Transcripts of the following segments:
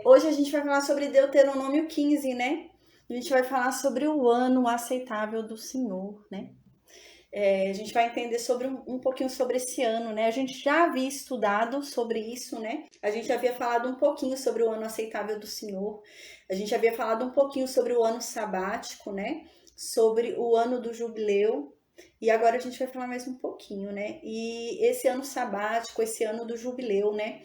Hoje a gente vai falar sobre Deuteronômio 15, né? A gente vai falar sobre o ano aceitável do Senhor, né? A gente vai entender sobre um pouquinho sobre esse ano, né? A gente já havia estudado sobre isso, né? A gente havia falado um pouquinho sobre o ano aceitável do Senhor. A gente havia falado um pouquinho sobre o ano sabático, né? Sobre o ano do jubileu. E agora a gente vai falar mais um pouquinho, né? E esse ano sabático, esse ano do jubileu, né?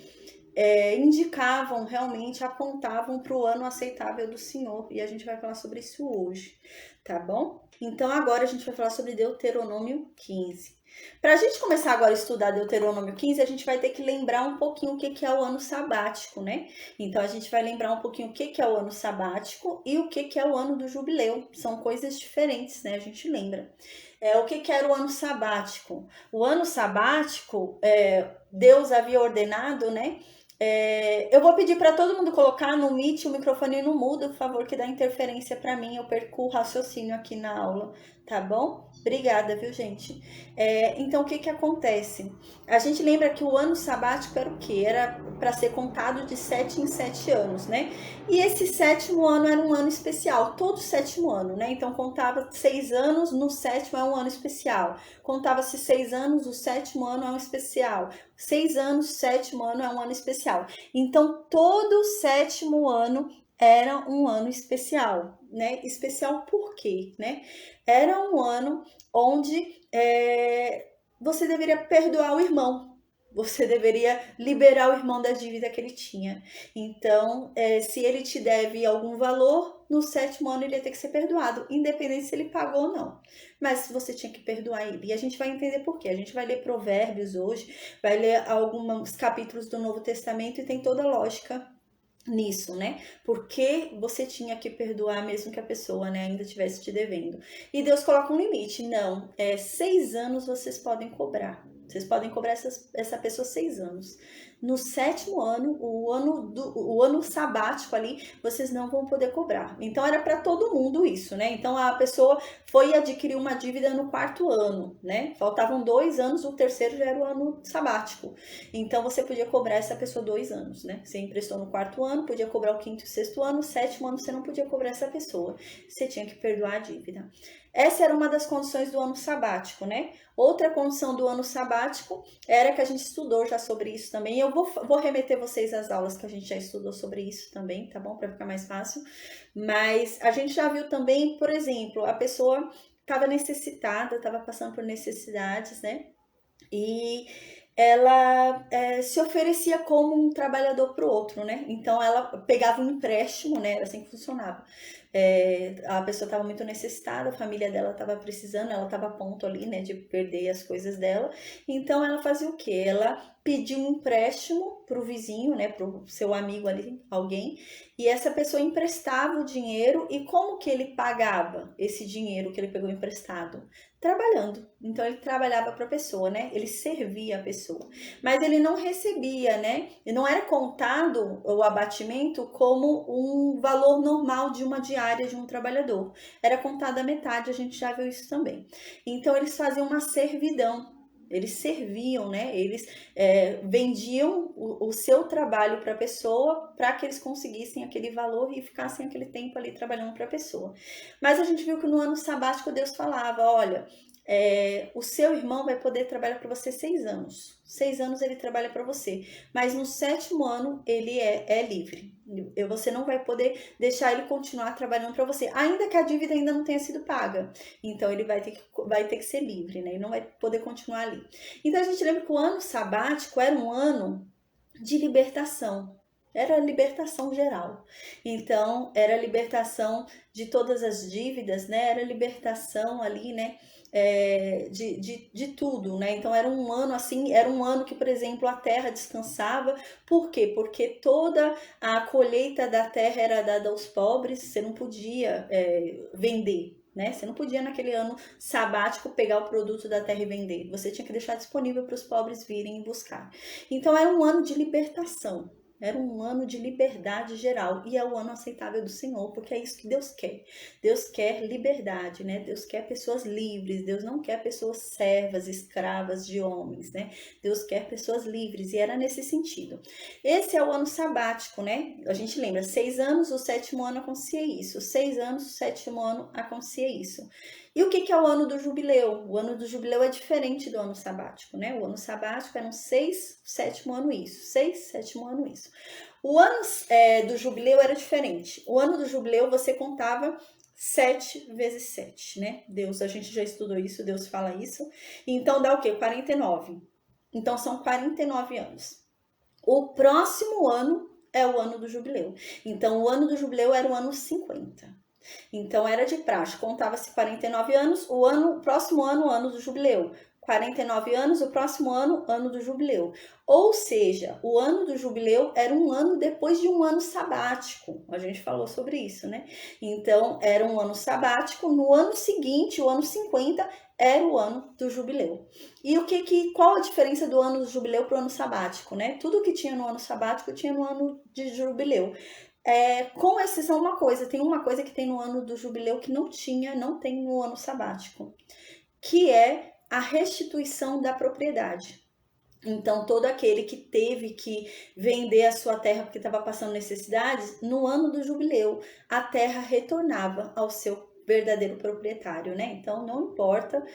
Indicavam, realmente apontavam para o ano aceitável do Senhor. E a gente vai falar sobre isso hoje, tá bom? Então agora a gente vai falar sobre Deuteronômio 15. Para a gente começar agora a estudar Deuteronômio 15, a gente vai ter que lembrar um pouquinho o que é o ano sabático, né? Então a gente vai lembrar um pouquinho o que é o ano sabático e o que é o ano do jubileu. São coisas diferentes, né? A gente lembra. O que era o ano sabático? O ano sabático, Deus havia ordenado, né? Eu vou pedir para todo mundo colocar no Meet o microfone no mudo, por favor, que dá interferência para mim. Eu perco o raciocínio aqui na aula, tá bom? Obrigada, viu, gente? Então, o que acontece? A gente lembra que o ano sabático era o quê? Era para ser contado de 7 em 7 anos, né? E esse sétimo ano era um ano especial, todo sétimo ano, né? Então, contava 6 anos, no sétimo é um ano especial. Contava-se 6 anos, o sétimo ano é um especial. 6 anos, sétimo ano é um ano especial. Então, todo sétimo ano era um ano especial, né? Especial por quê, né? Era um ano onde você deveria perdoar o irmão. Você deveria liberar o irmão da dívida que ele tinha. Então, se ele te deve algum valor, no sétimo ano ele ia ter que ser perdoado, independente se ele pagou ou não. Mas você tinha que perdoar ele. E a gente vai entender por quê. A gente vai ler Provérbios hoje, vai ler alguns capítulos do Novo Testamento e tem toda a lógica nisso, né? Porque você tinha que perdoar mesmo que a pessoa, né, ainda estivesse te devendo. E Deus coloca um limite. Não, 6 anos vocês podem cobrar. Vocês podem cobrar essa pessoa 6 anos. No sétimo ano, o ano sabático ali, vocês não vão poder cobrar. Então era para todo mundo isso, né? Então a pessoa foi adquirir uma dívida no quarto ano, né? Faltavam 2 anos, o terceiro já era o ano sabático. Então você podia cobrar essa pessoa 2 anos, né? Você emprestou no quarto ano, podia cobrar o quinto e o sexto ano, o sétimo ano você não podia cobrar essa pessoa. Você tinha que perdoar a dívida. Essa era uma das condições do ano sabático, né? Outra condição do ano sabático era que a gente estudou já sobre isso também. Eu vou remeter vocês às aulas que a gente já estudou sobre isso também, tá bom? Para ficar mais fácil. Mas a gente já viu também, por exemplo, a pessoa estava necessitada, estava passando por necessidades, né? E ela se oferecia como um trabalhador para o outro, né? Então ela pegava um empréstimo, né? Era assim que funcionava. A pessoa estava muito necessitada, a família dela estava precisando, ela estava a ponto ali, né, de perder as coisas dela. Então ela fazia o quê? Ela pedia um empréstimo para o vizinho, né, para o seu amigo ali, alguém, e essa pessoa emprestava o dinheiro. E como que ele pagava esse dinheiro que ele pegou emprestado? Trabalhando. Então ele trabalhava para a pessoa, né? Ele servia a pessoa. Mas ele não recebia, né? E não era contado o abatimento como um valor normal de uma diária de um trabalhador. Era contado a metade, a gente já viu isso também. Então eles faziam uma servidão. Eles serviam, né? Eles vendiam o seu trabalho para a pessoa para que eles conseguissem aquele valor e ficassem aquele tempo ali trabalhando para a pessoa. Mas a gente viu que no ano sabático Deus falava, olha, o seu irmão vai poder trabalhar para você 6 anos. 6 anos ele trabalha para você, mas no sétimo ano ele é livre. Você não vai poder deixar ele continuar trabalhando para você, ainda que a dívida ainda não tenha sido paga. Então ele vai ter que ser livre, né? Ele não vai poder continuar ali. Então a gente lembra que o ano sabático era um ano de libertação. Era a libertação geral. Então, era a libertação de todas as dívidas, né? Era a libertação ali, né? De tudo, né? Então era um ano assim, era um ano que, por exemplo, a terra descansava. Por quê? Porque toda a colheita da terra era dada aos pobres, você não podia vender. Né? Você não podia naquele ano sabático pegar o produto da terra e vender. Você tinha que deixar disponível para os pobres virem e buscar. Então era um ano de libertação. Era um ano de liberdade geral. E é o ano aceitável do Senhor, porque é isso que Deus quer. Deus quer liberdade, né? Deus quer pessoas livres. Deus não quer pessoas servas, escravas de homens, né? Deus quer pessoas livres. E era nesse sentido. Esse é o ano sabático, né? A gente lembra, 6 anos, o 7º ano acontecia isso. 6 anos, o 7º ano acontecia isso. E o que é o ano do jubileu? O ano do jubileu é diferente do ano sabático, né? O ano sabático eram 6, 7º ano isso. 6, 7º ano isso. O ano do jubileu era diferente. O ano do jubileu você contava 7 vezes 7, né? Deus, a gente já estudou isso, Deus fala isso. Então dá o quê? 49. Então são 49 anos. O próximo ano é o ano do jubileu. Então o ano do jubileu era o ano 50. Então era de praxe, contava-se 49 anos, o próximo ano, o ano do jubileu. 49 anos, o próximo ano, ano do jubileu. Ou seja, o ano do jubileu era um ano depois de um ano sabático. A gente falou sobre isso, né? Então, era um ano sabático. No ano seguinte, o ano 50, era o ano do jubileu. E qual a diferença do ano do jubileu para o ano sabático, né? Tudo que tinha no ano sabático tinha no ano de jubileu. Com exceção uma coisa, tem uma coisa que tem no ano do jubileu que não tem no ano sabático, que é a restituição da propriedade. Então, todo aquele que teve que vender a sua terra porque estava passando necessidades, no ano do jubileu, a terra retornava ao seu verdadeiro proprietário, né? Então, não importa,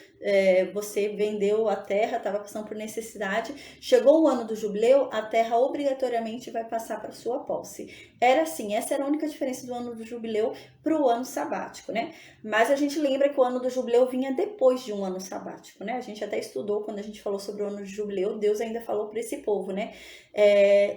você vendeu a terra, estava passando por necessidade, chegou o ano do jubileu, a terra obrigatoriamente vai passar para sua posse. Era assim, essa era a única diferença do ano do jubileu para o ano sabático, né? Mas a gente lembra que o ano do jubileu vinha depois de um ano sabático, né? A gente até estudou quando a gente falou sobre o ano de jubileu, Deus ainda falou para esse povo, né?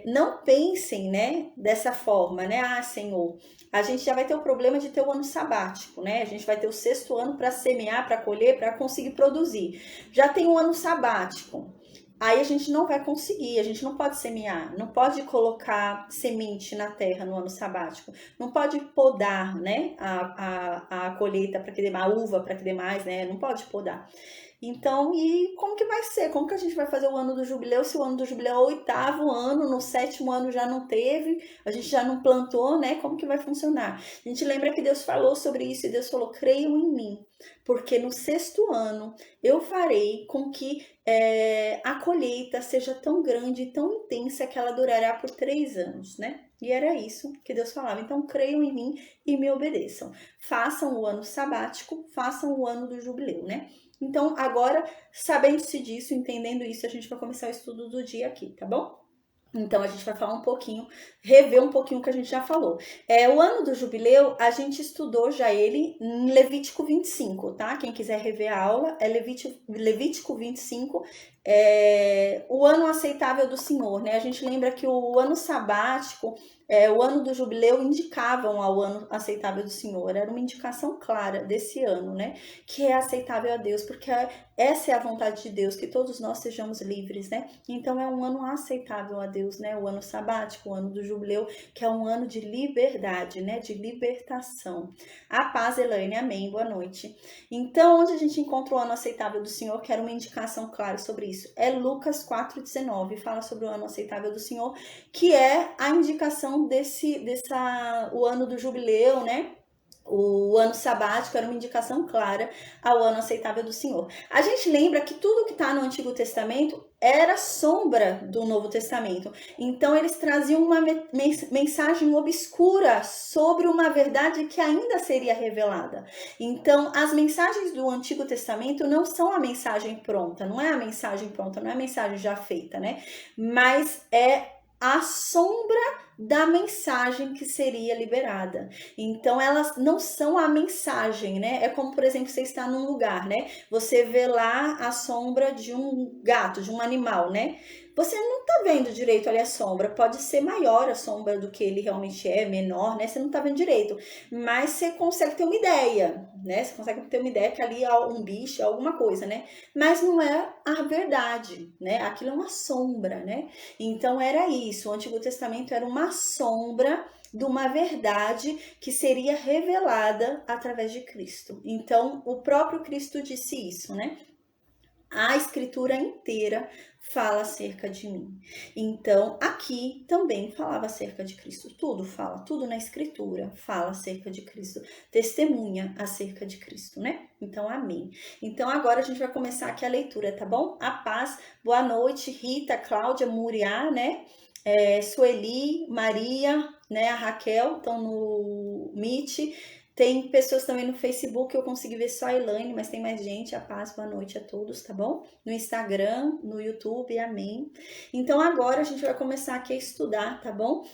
Não pensem, né, dessa forma, né? Ah, Senhor, a gente já vai ter o problema de ter o ano sabático, né? A gente vai ter o 6º ano para semear, para colher, para conseguir produzir. Já tem o ano sabático. Aí a gente não vai conseguir, a gente não pode semear, não pode colocar semente na terra no ano sabático, não pode podar, né, a colheita para que dê mais, a uva para que dê mais, né, não pode podar. Então, e como que vai ser? Como que a gente vai fazer o ano do jubileu se o ano do jubileu é o 8º ano, no 7º ano já não teve, a gente já não plantou, né? Como que vai funcionar? A gente lembra que Deus falou sobre isso e Deus falou, creiam em mim, porque no 6º ano eu farei com que a colheita seja tão grande e tão intensa que ela durará por 3 anos, né? E era isso que Deus falava. Então, creiam em mim e me obedeçam. Façam o ano sabático, façam o ano do jubileu, né? Então, agora, sabendo-se disso, entendendo isso, a gente vai começar o estudo do dia aqui, tá bom? Então, a gente vai falar um pouquinho, rever um pouquinho o que a gente já falou. O ano do jubileu, a gente estudou já ele em Levítico 25, tá? Quem quiser rever a aula, é Levítico 25, o ano aceitável do Senhor, né? A gente lembra que o ano sabático, o ano do jubileu indicavam ao ano aceitável do Senhor. Era uma indicação clara desse ano, né? Que é aceitável a Deus, porque essa é a vontade de Deus, que todos nós sejamos livres, né? Então é um ano aceitável a Deus, né? O ano sabático, o ano do jubileu, que é um ano de liberdade, né? De libertação. A paz, Elaine, amém, boa noite. Então, onde a gente encontra o ano aceitável do Senhor, que era uma indicação clara sobre isso? É Lucas 4,19, fala sobre o ano aceitável do Senhor, que é a indicação o ano do jubileu, né? O ano sabático era uma indicação clara ao ano aceitável do Senhor. A gente lembra que tudo que está no Antigo Testamento era sombra do Novo Testamento. Então, eles traziam uma mensagem obscura sobre uma verdade que ainda seria revelada. Então, as mensagens do Antigo Testamento não são a mensagem pronta, não é a mensagem pronta, não é a mensagem já feita, né? Mas é a sombra da mensagem que seria liberada. Então, elas não são a mensagem, né? É como, por exemplo, você está num lugar, né? Você vê lá a sombra de um gato, de um animal, né? Você não tá vendo direito ali a sombra. Pode ser maior a sombra do que ele realmente é, menor, né? Você não tá vendo direito. Mas você consegue ter uma ideia, né? Você consegue ter uma ideia que ali há um bicho, alguma coisa, né? Mas não é a verdade, né? Aquilo é uma sombra, né? Então, era isso. O Antigo Testamento era uma sombra de uma verdade que seria revelada através de Cristo. Então, o próprio Cristo disse isso, né? A escritura inteira fala acerca de mim. Então, aqui também falava acerca de Cristo. Tudo fala, tudo na escritura fala acerca de Cristo. Testemunha acerca de Cristo, né? Então, amém. Então, agora a gente vai começar aqui a leitura, tá bom? A paz, boa noite, Rita, Cláudia, Muriá, né? Sueli, Maria, né? A Raquel estão no Meet. Tem pessoas também no Facebook, eu consegui ver só a Elaine, mas tem mais gente. A paz, boa noite a todos, tá bom? No Instagram, no YouTube, amém. Então agora a gente vai começar aqui a estudar, tá bom?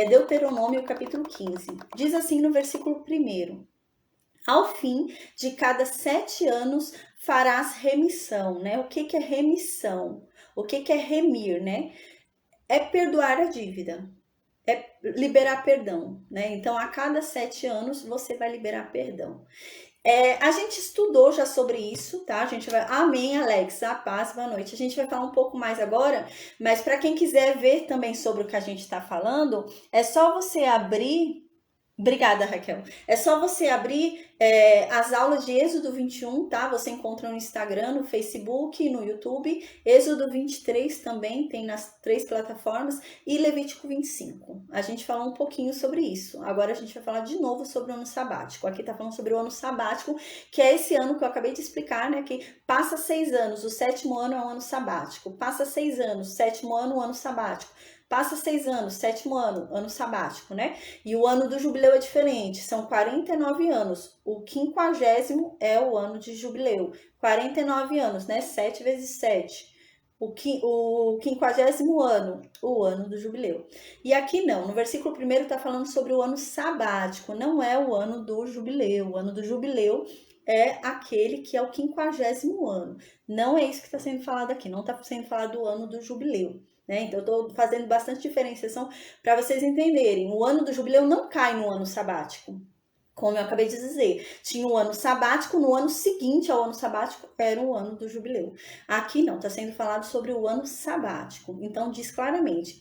Deuteronômio capítulo 15. Diz assim no versículo 1: ao fim de cada 7 anos farás remissão, né? O que é remissão? O que é remir, né? É perdoar a dívida. É liberar perdão, né? Então, a cada 7 anos, você vai liberar perdão. A gente estudou já sobre isso, tá? A gente vai... Amém, Alex. A paz, boa noite. A gente vai falar um pouco mais agora, mas para quem quiser ver também sobre o que a gente está falando, é só você abrir... Obrigada, Raquel. É só você abrir as aulas de Êxodo 21, tá? Você encontra no Instagram, no Facebook, no YouTube. Êxodo 23 também tem nas 3 plataformas. E Levítico 25. A gente falou um pouquinho sobre isso. Agora a gente vai falar de novo sobre o ano sabático. Aqui tá falando sobre o ano sabático, que é esse ano que eu acabei de explicar, né? Que passa 6 anos, o 7º ano é o ano sabático. Passa 6 anos, 7º ano, o ano sabático. Passa 6 anos, 7º ano, ano sabático, né? E o ano do jubileu é diferente, são 49 anos. O 50º é o ano de jubileu. 49 anos, né? 7 vezes 7. O 50º ano, o ano do jubileu. E aqui não, no versículo 1 está falando sobre o ano sabático, não é o ano do jubileu. O ano do jubileu é aquele que é o 50º ano. Não é isso que está sendo falado aqui, não está sendo falado do ano do jubileu. Né? Então, eu estou fazendo bastante diferenciação para vocês entenderem. O ano do jubileu não cai no ano sabático. Como eu acabei de dizer, tinha um ano sabático, no ano seguinte ao ano sabático era o ano do jubileu. Aqui não, está sendo falado sobre o ano sabático. Então diz claramente,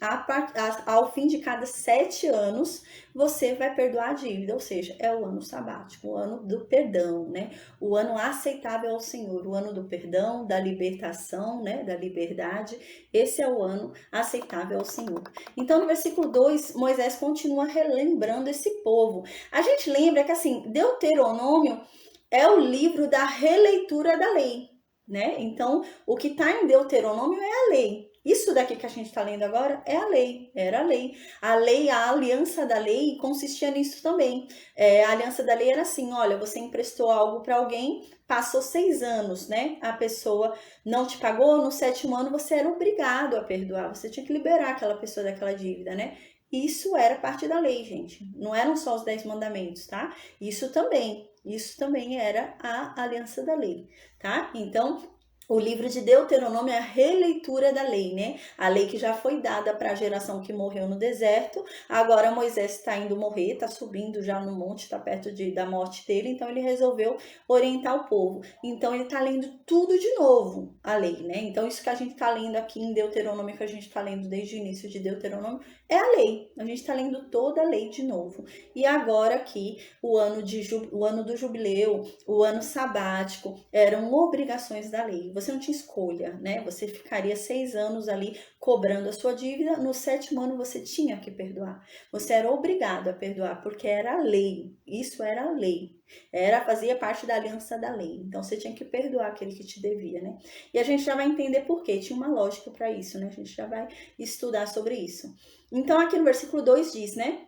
ao fim de cada 7 anos, você vai perdoar a dívida, ou seja, é o ano sabático, o ano do perdão, né? O ano aceitável ao Senhor, o ano do perdão, da libertação, né? Da liberdade. Esse é o ano aceitável ao Senhor. Então no versículo 2, Moisés continua relembrando esse povo. A gente lembra que assim, Deuteronômio é o livro da releitura da lei, né? Então, o que está em Deuteronômio é a lei. Isso daqui que a gente está lendo agora é a lei, era a lei. A lei, a aliança da lei consistia nisso também. A aliança da lei era assim, olha, você emprestou algo para alguém, passou 6 anos, né? A pessoa não te pagou, no 7º ano você era obrigado a perdoar, você tinha que liberar aquela pessoa daquela dívida, né? Isso era parte da lei, gente. Não eram só os 10 mandamentos, tá? Isso também era a aliança da lei, tá? Então, o livro de Deuteronômio é a releitura da lei, né? A lei que já foi dada para a geração que morreu no deserto. Agora Moisés está indo morrer, está subindo já no monte, está perto da morte dele, então ele resolveu orientar o povo. Então ele está lendo tudo de novo, a lei, né? Então isso que a gente está lendo aqui em Deuteronômio, que a gente está lendo desde o início de Deuteronômio, é a lei. A gente está lendo toda a lei de novo. E agora aqui, o ano do jubileu, o ano sabático, eram obrigações da lei. Você não tinha escolha, né? Você ficaria 6 anos ali cobrando a sua dívida. No 7º ano você tinha que perdoar. Você era obrigado a perdoar, porque era a lei. Isso era a lei. Fazia parte da aliança da lei. Então você tinha que perdoar aquele que te devia, né? E a gente já vai entender por quê. Tinha uma lógica para isso, né? A gente já vai estudar sobre isso. Então aqui no versículo 2 diz, né?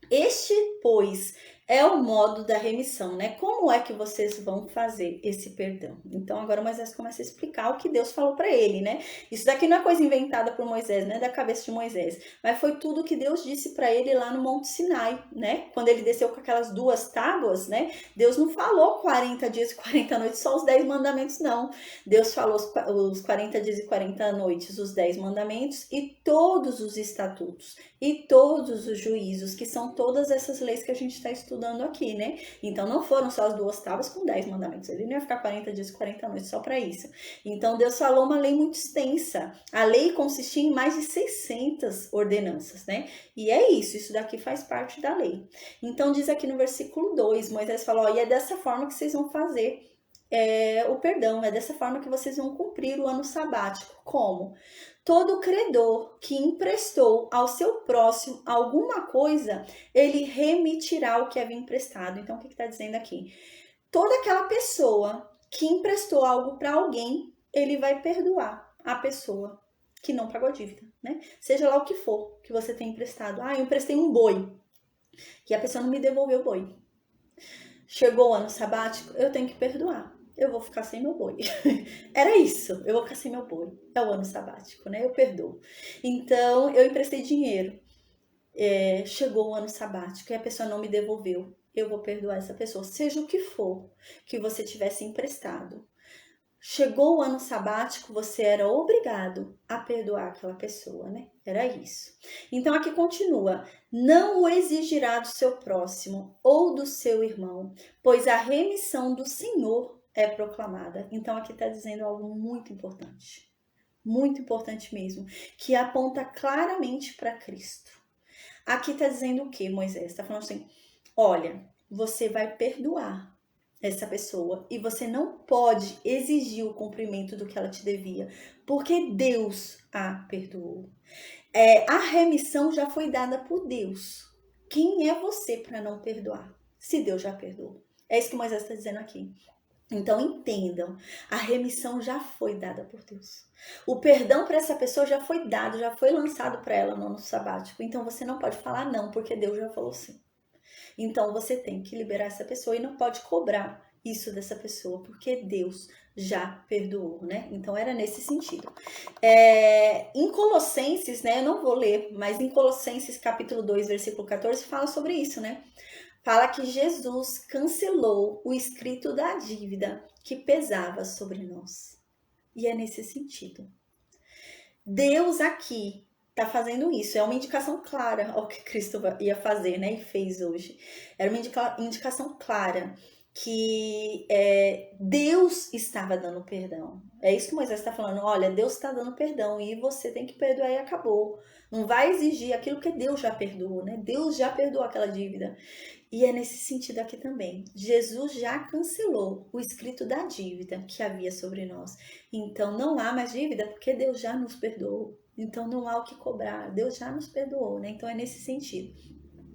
Este, pois, é o modo da remissão, né? Como é que vocês vão fazer esse perdão? Então agora Moisés começa a explicar o que Deus falou para ele, né? Isso daqui não é coisa inventada por Moisés, né? Da cabeça de Moisés, mas foi tudo que Deus disse para ele lá no Monte Sinai, né? Quando ele desceu com aquelas 2 tábuas, né? Deus não falou 40 dias e 40 noites, só os 10 mandamentos, não. Deus falou os 40 dias e 40 noites, os 10 mandamentos e todos os estatutos e todos os juízos, que são todas essas leis que a gente está estudando aqui, né? Então não foram só as 2 tábuas com 10 mandamentos, ele não ia ficar 40 dias e 40 noites só para isso. Então Deus falou uma lei muito extensa. A lei consistia em mais de 600 ordenanças, né? E é isso daqui faz parte da lei. Então diz aqui no versículo 2, Moisés falou, e é dessa forma que vocês vão fazer o perdão. É dessa forma que vocês vão cumprir o ano sabático. Como? Todo credor que emprestou ao seu próximo alguma coisa, ele remitirá o que havia emprestado. Então, o que está dizendo aqui? Toda aquela pessoa que emprestou algo para alguém, ele vai perdoar a pessoa que não pagou a dívida, né? Seja lá o que for que você tenha emprestado. Eu emprestei um boi e a pessoa não me devolveu o boi. Chegou o ano sabático, eu tenho que perdoar. Eu vou ficar sem meu boi. Era isso, eu vou ficar sem meu boi. É o ano sabático, né? Eu perdoo. Então, eu emprestei dinheiro. Chegou o ano sabático e a pessoa não me devolveu. Eu vou perdoar essa pessoa, seja o que for que você tivesse emprestado. Chegou o ano sabático, você era obrigado a perdoar aquela pessoa, né? Era isso. Então aqui continua: não o exigirá do seu próximo ou do seu irmão, pois a remissão do Senhor é proclamada. Então aqui está dizendo algo muito importante mesmo, que aponta claramente para Cristo. Aqui está dizendo o que, Moisés? Está falando assim: olha, você vai perdoar essa pessoa e você não pode exigir o cumprimento do que ela te devia, porque Deus a perdoou. A remissão já foi dada por Deus. Quem é você para não perdoar, se Deus já perdoou? É isso que Moisés está dizendo aqui. Então entendam, a remissão já foi dada por Deus. O perdão para essa pessoa já foi dado, já foi lançado para ela no ano sabático. Então você não pode falar não, porque Deus já falou sim. Então você tem que liberar essa pessoa e não pode cobrar isso dessa pessoa, porque Deus já perdoou, né? Então era nesse sentido. Em Colossenses, né? Eu não vou ler, mas em Colossenses capítulo 2, versículo 14, fala sobre isso, né? Fala que Jesus cancelou o escrito da dívida que pesava sobre nós. E é nesse sentido. Deus aqui está fazendo isso. É uma indicação clara ao que Cristo ia fazer, né? E fez hoje. Era uma indicação clara que Deus estava dando perdão. É isso que Moisés está falando. Olha, Deus está dando perdão e você tem que perdoar e acabou. Não vai exigir aquilo que Deus já perdoou, né? Deus já perdoou aquela dívida. E é nesse sentido aqui também. Jesus já cancelou o escrito da dívida que havia sobre nós. Então não há mais dívida porque Deus já nos perdoou. Então não há o que cobrar. Deus já nos perdoou, né? Então é nesse sentido.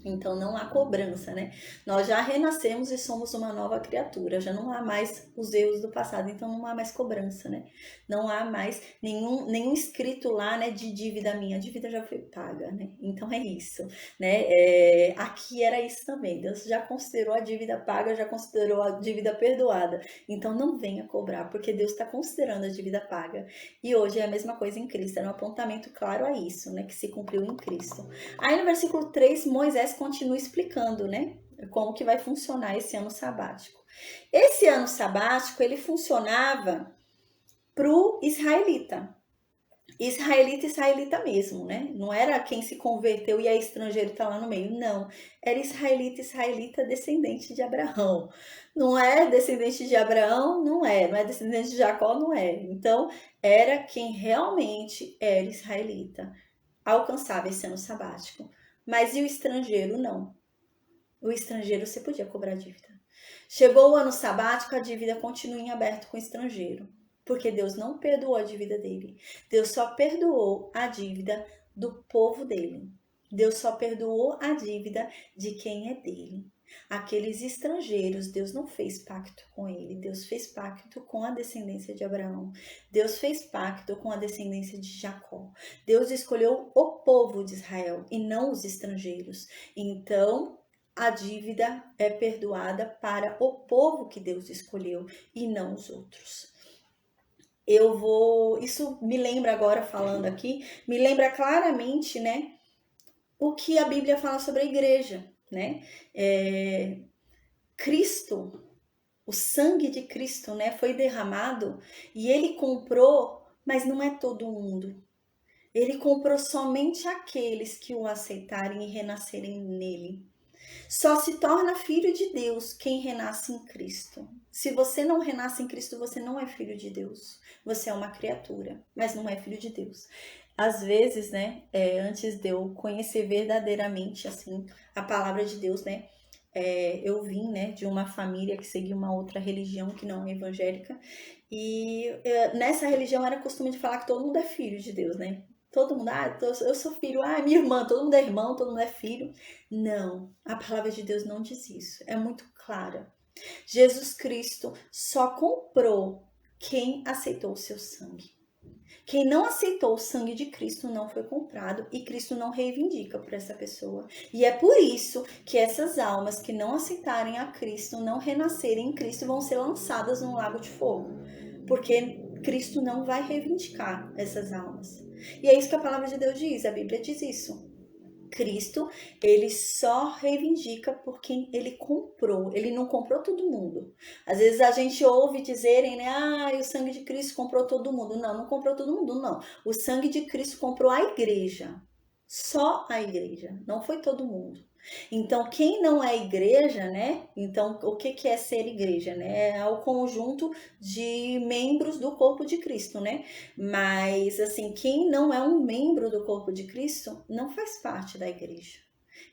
Então não há cobrança, né? Nós já renascemos e somos uma nova criatura. Já não há mais os erros do passado. Então não há mais cobrança, né? Não há mais nenhum escrito lá, né, de dívida minha. A dívida já foi paga, né? Então é isso, né? Aqui era isso também. Deus já considerou a dívida paga, já considerou a dívida perdoada. Então não venha cobrar, porque Deus está considerando a dívida paga. E hoje é a mesma coisa em Cristo. É um apontamento claro a isso, né? Que se cumpriu em Cristo. Aí no versículo 3, Moisés continua explicando, né? Como que vai funcionar esse ano sabático. Esse ano sabático, ele funcionava para o israelita. Israelita mesmo, né? Não era quem se converteu e é estrangeiro tá lá no meio, não. Era israelita descendente de Abraão. Não é descendente de Abraão? Não é descendente de Jacó? Não é. Então, era quem realmente era israelita. Alcançava esse ano sabático. Mas e o estrangeiro? Não. O estrangeiro você podia cobrar dívida. Chegou o ano sabático, a dívida continua em aberto com o estrangeiro. Porque Deus não perdoou a dívida dele. Deus só perdoou a dívida do povo dele. Deus só perdoou a dívida de quem é dele. Aqueles estrangeiros, Deus não fez pacto com ele. Deus fez pacto com a descendência de Abraão. Deus fez pacto com a descendência de Jacó. Deus escolheu o povo de Israel e não os estrangeiros. Então, a dívida é perdoada para o povo que Deus escolheu e não os outros. Isso me lembra agora falando aqui, me lembra claramente, né, o que a Bíblia fala sobre a igreja, né? Cristo, o sangue de Cristo, né, foi derramado e ele comprou, mas não é todo mundo. Ele comprou somente aqueles que o aceitarem e renascerem nele. Só se torna filho de Deus quem renasce em Cristo. Se você não renasce em Cristo, você não é filho de Deus. Você é uma criatura, mas não é filho de Deus. Às vezes, né, antes de eu conhecer verdadeiramente, assim, a palavra de Deus, né, eu vim, né, de uma família que seguia uma outra religião que não é evangélica, e nessa religião era costume de falar que todo mundo é filho de Deus, né? Todo mundo, eu sou filho, minha irmã, todo mundo é irmão, todo mundo é filho. Não, a palavra de Deus não diz isso, é muito clara. Jesus Cristo só comprou quem aceitou o seu sangue. Quem não aceitou o sangue de Cristo não foi comprado e Cristo não reivindica por essa pessoa. E é por isso que essas almas que não aceitarem a Cristo, não renascerem em Cristo, vão ser lançadas num lago de fogo. Porque Cristo não vai reivindicar essas almas. E é isso que a palavra de Deus diz, a Bíblia diz isso. Cristo, ele só reivindica por quem ele comprou. Ele não comprou todo mundo. Às vezes a gente ouve dizerem, né? O sangue de Cristo comprou todo mundo. Não, não comprou todo mundo, não. O sangue de Cristo comprou a igreja. Só a igreja. Não foi todo mundo. Então, quem não é igreja, né? Então, o que é ser igreja, né? É o conjunto de membros do corpo de Cristo, né? Mas, assim, quem não é um membro do corpo de Cristo não faz parte da igreja.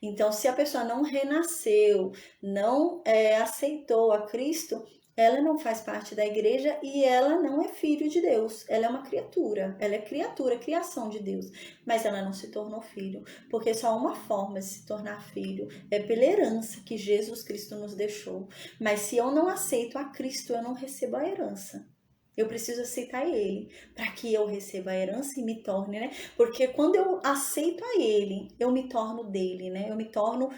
Então, se a pessoa não renasceu, não aceitou a Cristo, ela não faz parte da igreja e ela não é filho de Deus. Ela é uma criatura, ela é criatura, criação de Deus. Mas ela não se tornou filho, porque só uma forma de se tornar filho é pela herança que Jesus Cristo nos deixou. Mas se eu não aceito a Cristo, eu não recebo a herança. Eu preciso aceitar ele para que eu receba a herança e me torne, né? Porque quando eu aceito a ele, eu me torno dele, né? Eu me torno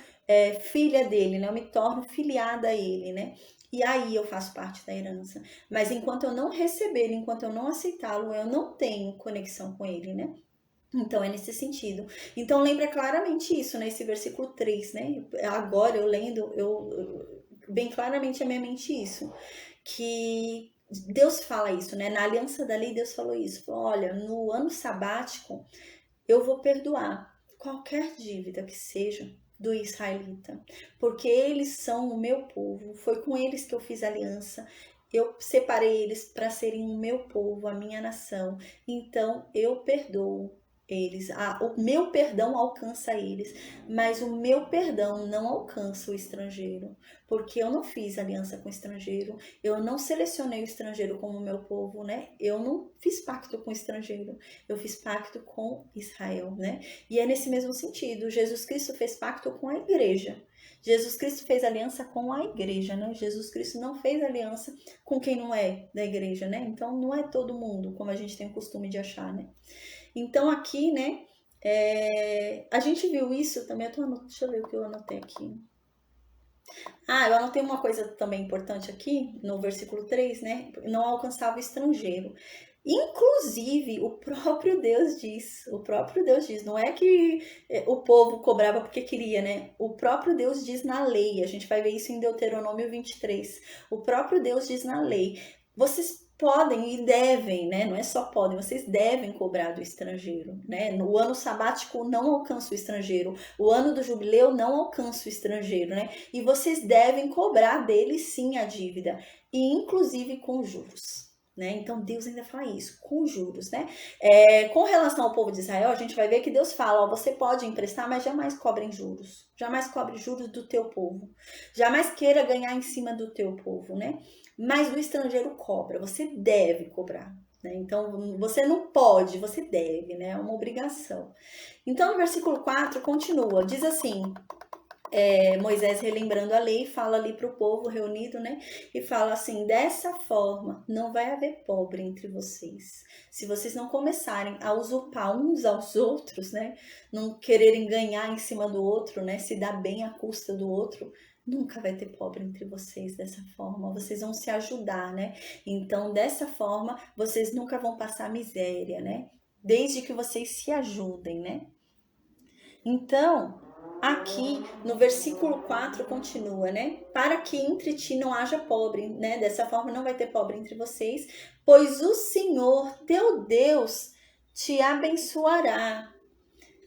filha dele, né? Eu me torno filiada a ele, né? E aí eu faço parte da herança. Mas enquanto eu não receber ele, enquanto eu não aceitá-lo, eu não tenho conexão com ele, né? Então, é nesse sentido. Então, lembra claramente isso, né? Esse versículo 3, né? Agora, eu lendo, bem claramente a minha mente isso. Que Deus fala isso, né? Na aliança da lei, Deus falou isso. Falou, olha, no ano sabático, eu vou perdoar qualquer dívida que seja do israelita, porque eles são o meu povo, foi com eles que eu fiz aliança, eu separei eles para serem o meu povo, a minha nação, então eu perdoo eles, o meu perdão alcança eles, mas o meu perdão não alcança o estrangeiro, porque eu não fiz aliança com o estrangeiro, eu não selecionei o estrangeiro como meu povo, né? Eu não fiz pacto com o estrangeiro, eu fiz pacto com Israel, né? E é nesse mesmo sentido, Jesus Cristo fez pacto com a igreja. Jesus Cristo fez aliança com a igreja, né? Jesus Cristo não fez aliança com quem não é da igreja, né? Então não é todo mundo, como a gente tem o costume de achar, né? Então aqui, né? A gente viu isso também. Deixa eu ver o que eu anotei aqui. Eu anotei uma coisa também importante aqui, no versículo 3, né? Não alcançava o estrangeiro. Inclusive, o próprio Deus diz, não é que o povo cobrava porque queria, né? O próprio Deus diz na lei, a gente vai ver isso em Deuteronômio 23. O próprio Deus diz na lei, vocês podem e devem, né? Não é só podem, vocês devem cobrar do estrangeiro, né? No ano sabático não alcança o estrangeiro, o ano do jubileu não alcança o estrangeiro, né? E vocês devem cobrar dele sim a dívida, e inclusive com juros. Né? Então Deus ainda fala isso, com juros, né? Com relação ao povo de Israel, a gente vai ver que Deus fala, você pode emprestar, mas jamais cobrem juros. Jamais cobre juros do teu povo. Jamais queira ganhar em cima do teu povo, né? Mas do estrangeiro cobra, você deve cobrar. Né? Então, você não pode, você deve, né? É uma obrigação. Então, no versículo 4, continua, diz assim... Moisés relembrando a lei, fala ali para o povo reunido, né? E fala assim, dessa forma não vai haver pobre entre vocês. Se vocês não começarem a usurpar uns aos outros, né? Não quererem ganhar em cima do outro, né? Se dar bem à custa do outro, nunca vai ter pobre entre vocês dessa forma. Vocês vão se ajudar, né? Então, dessa forma, vocês nunca vão passar miséria, né? Desde que vocês se ajudem, né? Então, aqui no versículo 4 continua, né? Para que entre ti não haja pobre, né? Dessa forma não vai ter pobre entre vocês, pois o Senhor teu Deus te abençoará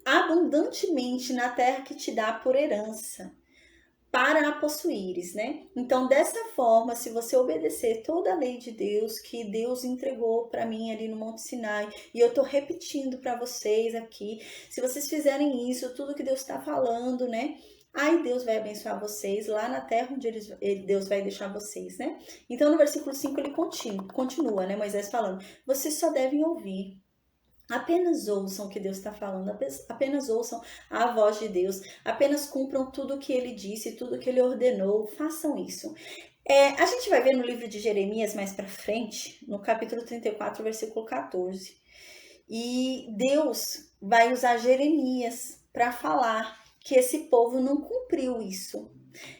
abundantemente na terra que te dá por herança, para a possuíres, né? Então, dessa forma, se você obedecer toda a lei de Deus que Deus entregou para mim ali no Monte Sinai, e eu tô repetindo para vocês aqui, se vocês fizerem isso, tudo que Deus está falando, né? aí Deus vai abençoar vocês lá na terra onde Deus vai deixar vocês, né? Então no versículo 5 ele continua, né? Moisés falando, vocês só devem ouvir. Apenas ouçam o que Deus está falando, apenas ouçam a voz de Deus, apenas cumpram tudo o que ele disse, tudo o que ele ordenou, façam isso. A gente vai ver no livro de Jeremias mais para frente, no capítulo 34, versículo 14. E Deus vai usar Jeremias para falar que esse povo não cumpriu isso.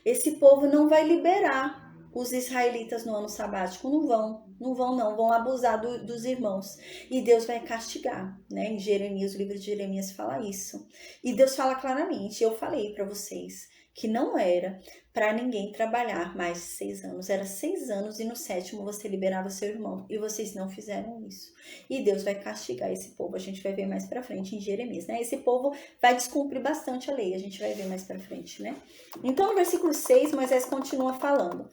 Esse povo não vai liberar os israelitas no ano sabático, vão abusar dos irmãos. E Deus vai castigar, né? Em Jeremias, o livro de Jeremias fala isso. E Deus fala claramente, eu falei para vocês, que não era para ninguém trabalhar mais de 6 anos. Era 6 anos e no 7º você liberava seu irmão. E vocês não fizeram isso. E Deus vai castigar esse povo. A gente vai ver mais para frente em Jeremias, né? Esse povo vai descumprir bastante a lei. A gente vai ver mais para frente, né? Então, no versículo 6, Moisés continua falando.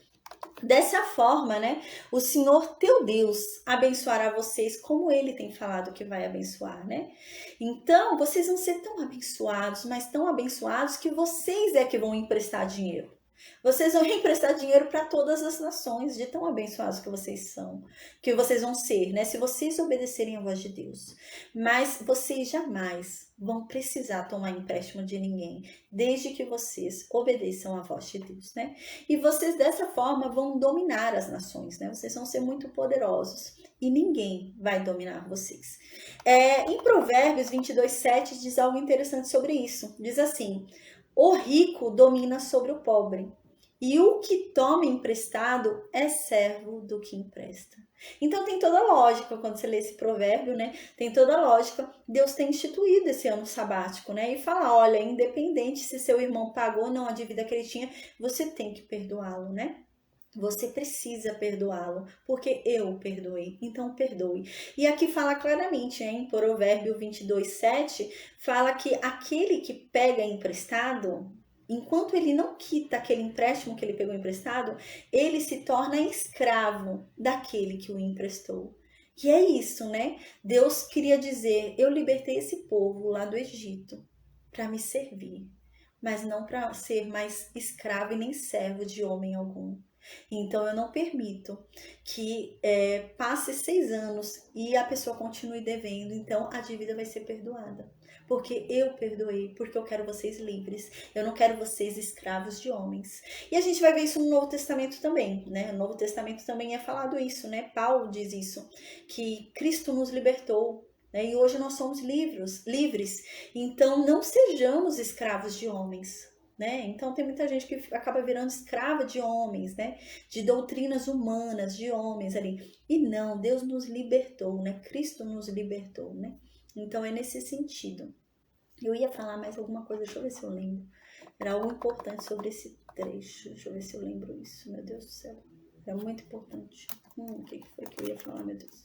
Dessa forma, né, o Senhor teu Deus abençoará vocês como ele tem falado que vai abençoar, né? Então, vocês vão ser tão abençoados, mas tão abençoados que vocês é que vão emprestar dinheiro. Vocês vão emprestar dinheiro para todas as nações, de tão abençoados que vocês são, que vocês vão ser, né? Se vocês obedecerem à voz de Deus. Mas vocês jamais vão precisar tomar empréstimo de ninguém, desde que vocês obedeçam à voz de Deus, né? E vocês dessa forma vão dominar as nações, né? Vocês vão ser muito poderosos e ninguém vai dominar vocês. Em Provérbios 22:7 diz algo interessante sobre isso. Diz assim: o rico domina sobre o pobre, e o que toma emprestado é servo do que empresta. Então tem toda a lógica quando você lê esse provérbio, né? Tem toda a lógica. Deus tem instituído esse ano sabático, né? E fala, olha, independente se seu irmão pagou ou não a dívida que ele tinha, você tem que perdoá-lo, né? Você precisa perdoá-lo, porque eu perdoei, então perdoe. E aqui fala claramente, em Provérbio 22:7, fala que aquele que pega emprestado, enquanto ele não quita aquele empréstimo que ele pegou emprestado, ele se torna escravo daquele que o emprestou. E é isso, né? Deus queria dizer, eu libertei esse povo lá do Egito para me servir, mas não para ser mais escravo e nem servo de homem algum. Então eu não permito que passe 6 anos e a pessoa continue devendo, então a dívida vai ser perdoada. Porque eu perdoei, porque eu quero vocês livres, eu não quero vocês escravos de homens. E a gente vai ver isso no Novo Testamento também, né? No Novo Testamento também é falado isso, né? Paulo diz isso, que Cristo nos libertou, né? E hoje nós somos livres. Então não sejamos escravos de homens. Né? Então tem muita gente que acaba virando escrava de homens, né? De doutrinas humanas, de homens ali. E não, Deus nos libertou, né? Cristo nos libertou, né? Então é nesse sentido. Eu ia falar mais alguma coisa, deixa eu ver se eu lembro. Era algo importante sobre esse trecho, deixa eu ver se eu lembro isso, meu Deus do céu. É muito importante. O que foi que eu ia falar, meu Deus?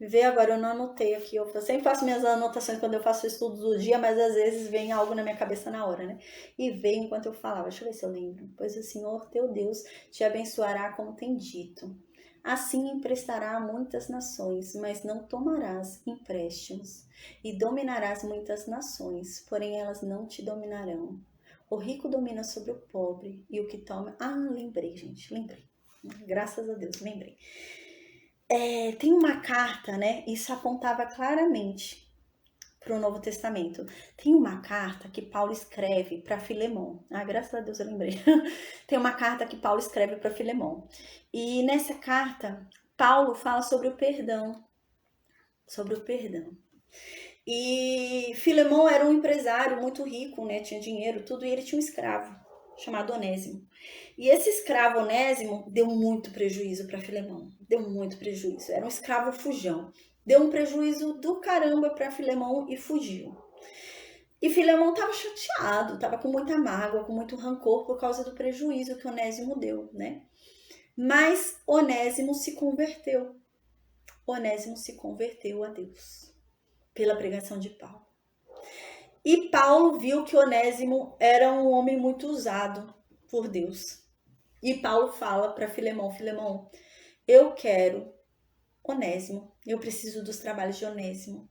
Vê agora, eu não anotei aqui. Eu sempre faço minhas anotações quando eu faço estudos do dia, mas às vezes vem algo na minha cabeça na hora, né? E veio enquanto eu falava. Deixa eu ver se eu lembro. Pois o Senhor teu Deus te abençoará como tem dito. Assim emprestará a muitas nações, mas não tomarás empréstimos. E dominarás muitas nações, porém elas não te dominarão. O rico domina sobre o pobre e o que toma... lembrei, gente, lembrei. Graças a Deus, lembrei. Tem uma carta, né? Isso apontava claramente para o Novo Testamento. Tem uma carta que Paulo escreve para Filemão. Graças a Deus eu lembrei. Tem uma carta que Paulo escreve para Filemão. E nessa carta, Paulo fala sobre o perdão. Sobre o perdão. E Filemão era um empresário muito rico, né? Tinha dinheiro, tudo, e ele tinha um escravo chamado Onésimo. E esse escravo Onésimo deu muito prejuízo para Filemão. Deu muito prejuízo. Era um escravo fujão. Deu um prejuízo do caramba para Filemão e fugiu. E Filemão estava chateado, estava com muita mágoa, com muito rancor por causa do prejuízo que Onésimo deu, né? Mas Onésimo se converteu. Onésimo se converteu a Deus pela pregação de Paulo. E Paulo viu que Onésimo era um homem muito usado por Deus. E Paulo fala para Filemão, Filemão, eu quero Onésimo, eu preciso dos trabalhos de Onésimo,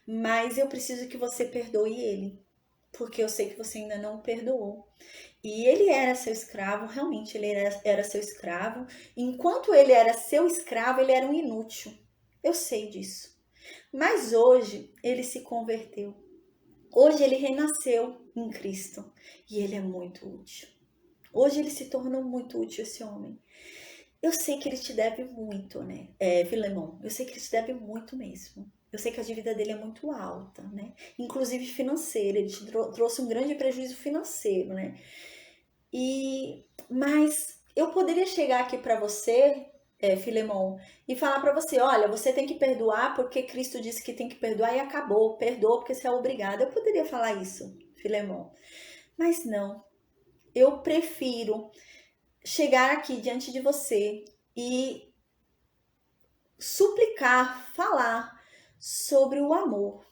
mas eu preciso que você perdoe ele. porque eu sei que você ainda não o perdoou. E ele era seu escravo, realmente ele era seu escravo. Enquanto ele era seu escravo, ele era um inútil. Eu sei disso. Mas hoje ele se converteu. Hoje ele renasceu em Cristo. E ele é muito útil. Hoje ele se tornou muito útil, esse homem. Eu sei que ele te deve muito, né? Filemão, eu sei que ele te deve muito mesmo. Eu sei que a dívida dele é muito alta, né? Inclusive financeira. Ele te trouxe um grande prejuízo financeiro, né? Mas eu poderia chegar aqui para você, Filemão, e falar para você, olha, você tem que perdoar porque Cristo disse que tem que perdoar e acabou. Perdoa porque você é obrigado. Eu poderia falar isso, Filemão. Mas não. Eu prefiro chegar aqui diante de você e suplicar, falar sobre o amor.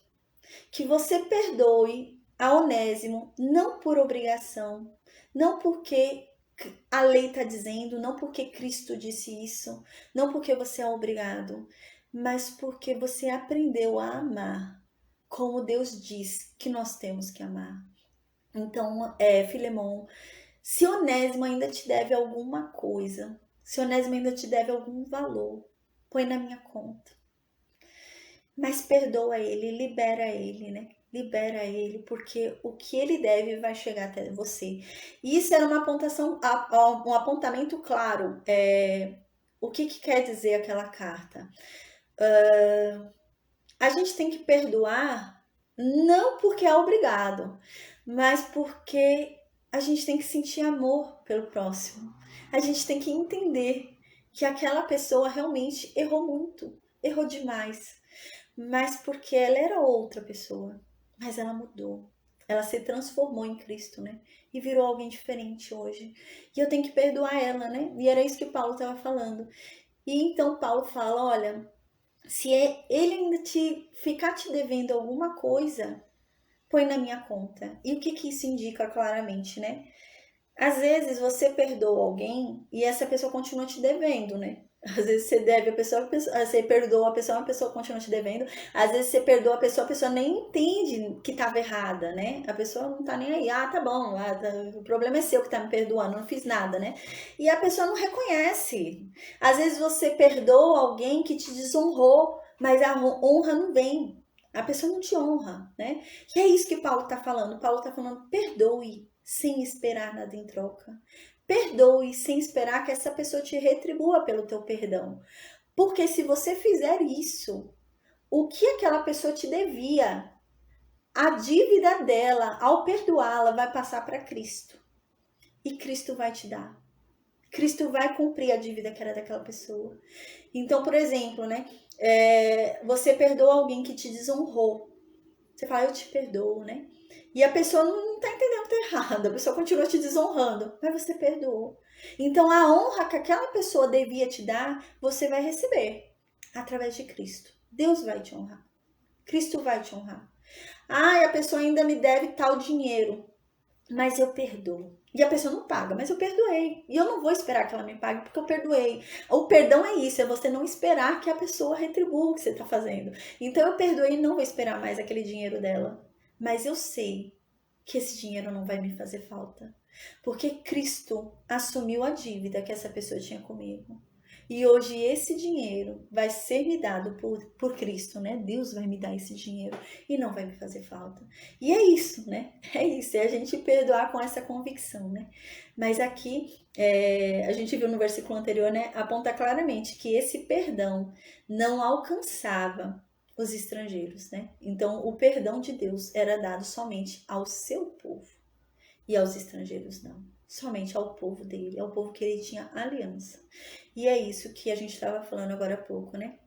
Que você perdoe a Onésimo, não por obrigação, não porque a lei está dizendo, não porque Cristo disse isso, não porque você é obrigado, mas porque você aprendeu a amar como Deus diz que nós temos que amar. Então, Filemão, se Onésimo ainda te deve alguma coisa, se Onésimo ainda te deve algum valor, põe na minha conta. Mas perdoa ele, libera ele, né? Libera ele, porque o que ele deve vai chegar até você. E isso era uma apontação, um apontamento claro. O que quer dizer aquela carta? A gente tem que perdoar não porque é obrigado, mas porque a gente tem que sentir amor pelo próximo. A gente tem que entender que aquela pessoa realmente errou muito, errou demais. Mas porque ela era outra pessoa, mas ela mudou. Ela se transformou em Cristo, né? E virou alguém diferente hoje. E eu tenho que perdoar ela, né? E era isso que Paulo estava falando. E então Paulo fala, olha, se ele ainda ficar te devendo alguma coisa, põe na minha conta. E o que isso indica claramente, né? Às vezes você perdoa alguém e essa pessoa continua te devendo, né? Às vezes você deve a pessoa, você perdoa a pessoa continua te devendo. Às vezes você perdoa a pessoa nem entende que estava errada, né? A pessoa não tá nem aí. Ah, tá bom, o problema é seu que tá me perdoando, não fiz nada, né? E a pessoa não reconhece. Às vezes você perdoa alguém que te desonrou, mas a honra não vem. A pessoa não te honra, né? E é isso que Paulo tá falando. Paulo tá falando, perdoe sem esperar nada em troca. Perdoe sem esperar que essa pessoa te retribua pelo teu perdão. Porque se você fizer isso, o que aquela pessoa te devia, a dívida dela, ao perdoá-la, vai passar para Cristo. E Cristo vai te dar. Cristo vai cumprir a dívida que era daquela pessoa. Então, por exemplo, né? Você perdoa alguém que te desonrou. Você fala, eu te perdoo, né? E a pessoa não tá entendendo que tá errado. A pessoa continua te desonrando. Mas você perdoou. Então, a honra que aquela pessoa devia te dar, você vai receber através de Cristo. Deus vai te honrar. Cristo vai te honrar. A pessoa ainda me deve tal dinheiro. Mas eu perdoo. E a pessoa não paga, mas eu perdoei. E eu não vou esperar que ela me pague, porque eu perdoei. O perdão é isso, é você não esperar que a pessoa retribua o que você está fazendo. Então eu perdoei e não vou esperar mais aquele dinheiro dela. Mas eu sei que esse dinheiro não vai me fazer falta. Porque Cristo assumiu a dívida que essa pessoa tinha comigo. E hoje esse dinheiro vai ser me dado por Cristo, né? Deus vai me dar esse dinheiro e não vai me fazer falta. E é isso, né? É isso, é a gente perdoar com essa convicção, né? Mas aqui, a gente viu no versículo anterior, né? Aponta claramente que esse perdão não alcançava os estrangeiros, né? Então, o perdão de Deus era dado somente ao seu povo e aos estrangeiros não. Somente ao povo dele, ao povo que ele tinha aliança. E é isso que a gente estava falando agora há pouco, né?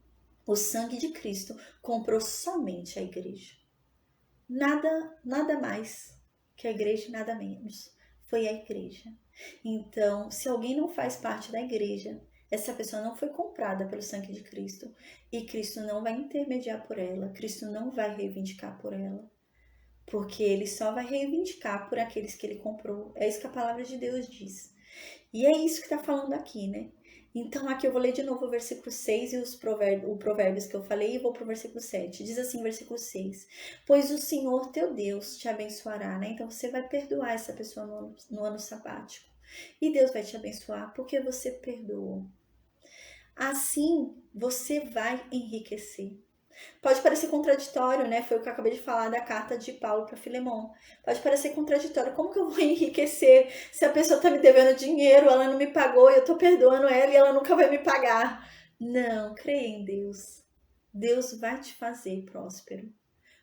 O sangue de Cristo comprou somente a igreja. Nada mais que a igreja, nada menos. Foi a igreja. Então, se alguém não faz parte da igreja, essa pessoa não foi comprada pelo sangue de Cristo. E Cristo não vai intermediar por ela. Cristo não vai reivindicar por ela. Porque ele só vai reivindicar por aqueles que ele comprou. É isso que a palavra de Deus diz. E é isso que está falando aqui, né? Então, aqui eu vou ler de novo o versículo 6 e o provérbios que eu falei e vou para o versículo 7. Diz assim, versículo 6. Pois o Senhor teu Deus te abençoará, né? Então, você vai perdoar essa pessoa no ano sabático. E Deus vai te abençoar porque você perdoou. Assim, você vai enriquecer. Pode parecer contraditório, né? Foi o que eu acabei de falar da carta de Paulo para Filemon. Pode parecer contraditório. Como que eu vou enriquecer se a pessoa tá me devendo dinheiro, ela não me pagou, eu tô perdoando ela e ela nunca vai me pagar? Não, creia em Deus. Deus vai te fazer próspero.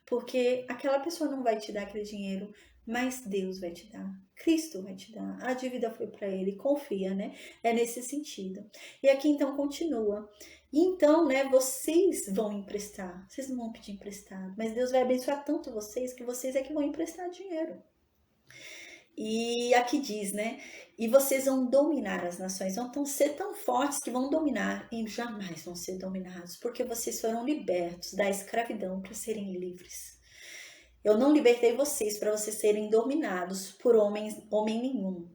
Porque aquela pessoa não vai te dar aquele dinheiro, mas Deus vai te dar. Cristo vai te dar. A dívida foi para ele. Confia, né? É nesse sentido. E aqui então continua. E então, né, vocês vão emprestar. Vocês não vão pedir emprestado, mas Deus vai abençoar tanto vocês que vocês é que vão emprestar dinheiro. E aqui diz, né? E vocês vão dominar as nações, vão ser tão fortes que vão dominar e jamais vão ser dominados, porque vocês foram libertos da escravidão para serem livres. Eu não libertei vocês para vocês serem dominados por homem nenhum.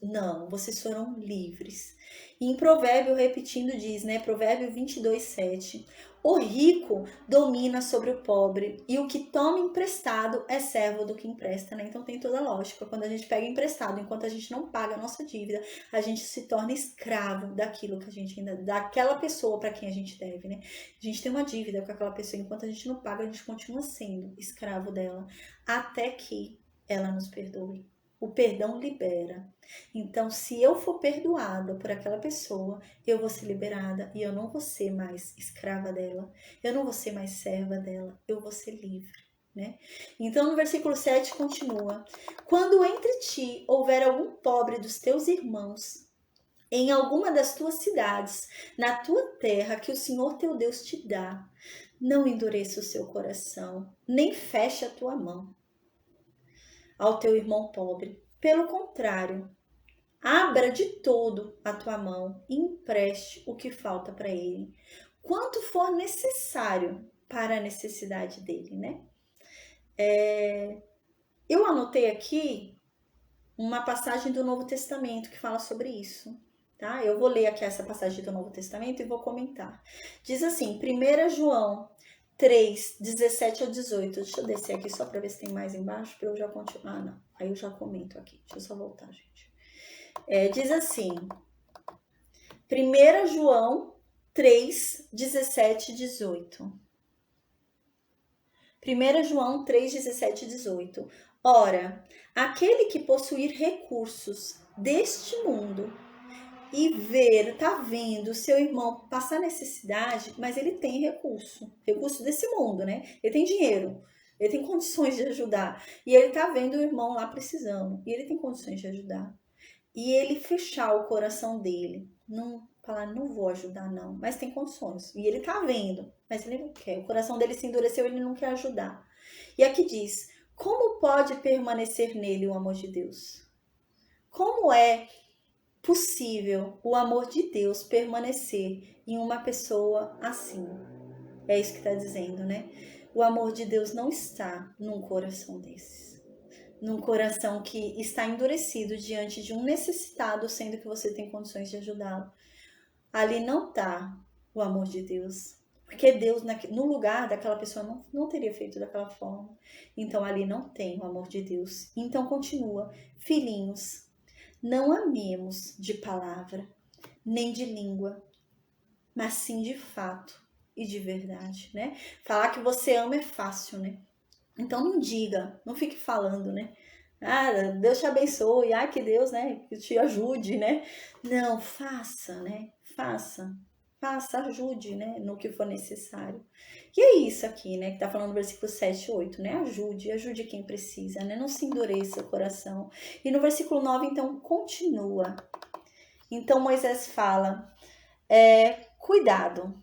Não, vocês foram livres. E em Provérbio, repetindo, diz, né? Provérbio 22, 7. O rico domina sobre o pobre e o que toma emprestado é servo do que empresta, né? Então tem toda a lógica. Quando a gente pega emprestado, enquanto a gente não paga a nossa dívida, a gente se torna escravo daquilo que a gente ainda, daquela pessoa para quem a gente deve, né? A gente tem uma dívida com aquela pessoa, enquanto a gente não paga, a gente continua sendo escravo dela, até que ela nos perdoe. O perdão libera. Então, se eu for perdoada por aquela pessoa, eu vou ser liberada e eu não vou ser mais escrava dela, eu não vou ser mais serva dela, eu vou ser livre, né? Então, no versículo 7 continua: quando entre ti houver algum pobre dos teus irmãos, em alguma das tuas cidades, na tua terra que o Senhor teu Deus te dá, não endureça o seu coração, nem feche a tua mão ao teu irmão pobre. Pelo contrário, abra de todo a tua mão e empreste o que falta para ele, quanto for necessário para a necessidade dele, né? Eu anotei aqui uma passagem do Novo Testamento que fala sobre isso, tá? Eu vou ler aqui essa passagem do Novo Testamento e vou comentar. Diz assim, 1 João 3, 17 ao 18. Deixa eu descer aqui só para ver se tem mais embaixo, para eu já continuar. Ah, não. Aí eu já comento aqui. Deixa eu só voltar, gente. Diz assim, 1 João 3, 17 e 18. 1 João 3, 17 e 18. Ora, aquele que possuir recursos deste mundo e tá vendo seu irmão passar necessidade, mas ele tem recurso desse mundo, né? Ele tem dinheiro, ele tem condições de ajudar, e ele tá vendo o irmão lá precisando, e ele tem condições de ajudar. E ele fechar o coração dele, não falar, não vou ajudar não, mas tem condições. E ele tá vendo, mas ele não quer. O coração dele se endureceu, ele não quer ajudar. E aqui diz, como pode permanecer nele o amor de Deus? Como é possível o amor de Deus permanecer em uma pessoa assim? É isso que está dizendo, né? O amor de Deus não está num coração desses. Num coração que está endurecido diante de um necessitado, sendo que você tem condições de ajudá-lo. Ali não está o amor de Deus. Porque Deus, no lugar daquela pessoa, não teria feito daquela forma. Então, ali não tem o amor de Deus. Então, continua. Filhinhos, não amemos de palavra, nem de língua, mas sim de fato e de verdade, né? Falar que você ama é fácil, né? Então não diga, não fique falando, né? Ah, Deus te abençoe, ah, que Deus, né, que te ajude, né? Não, faça, né? Faça, ajude, né, no que for necessário. E é isso aqui, né, que tá falando no versículo 7 e 8, né? Ajude quem precisa, né? Não se endureça o coração. E no versículo 9, então, continua. Então Moisés fala, cuidado.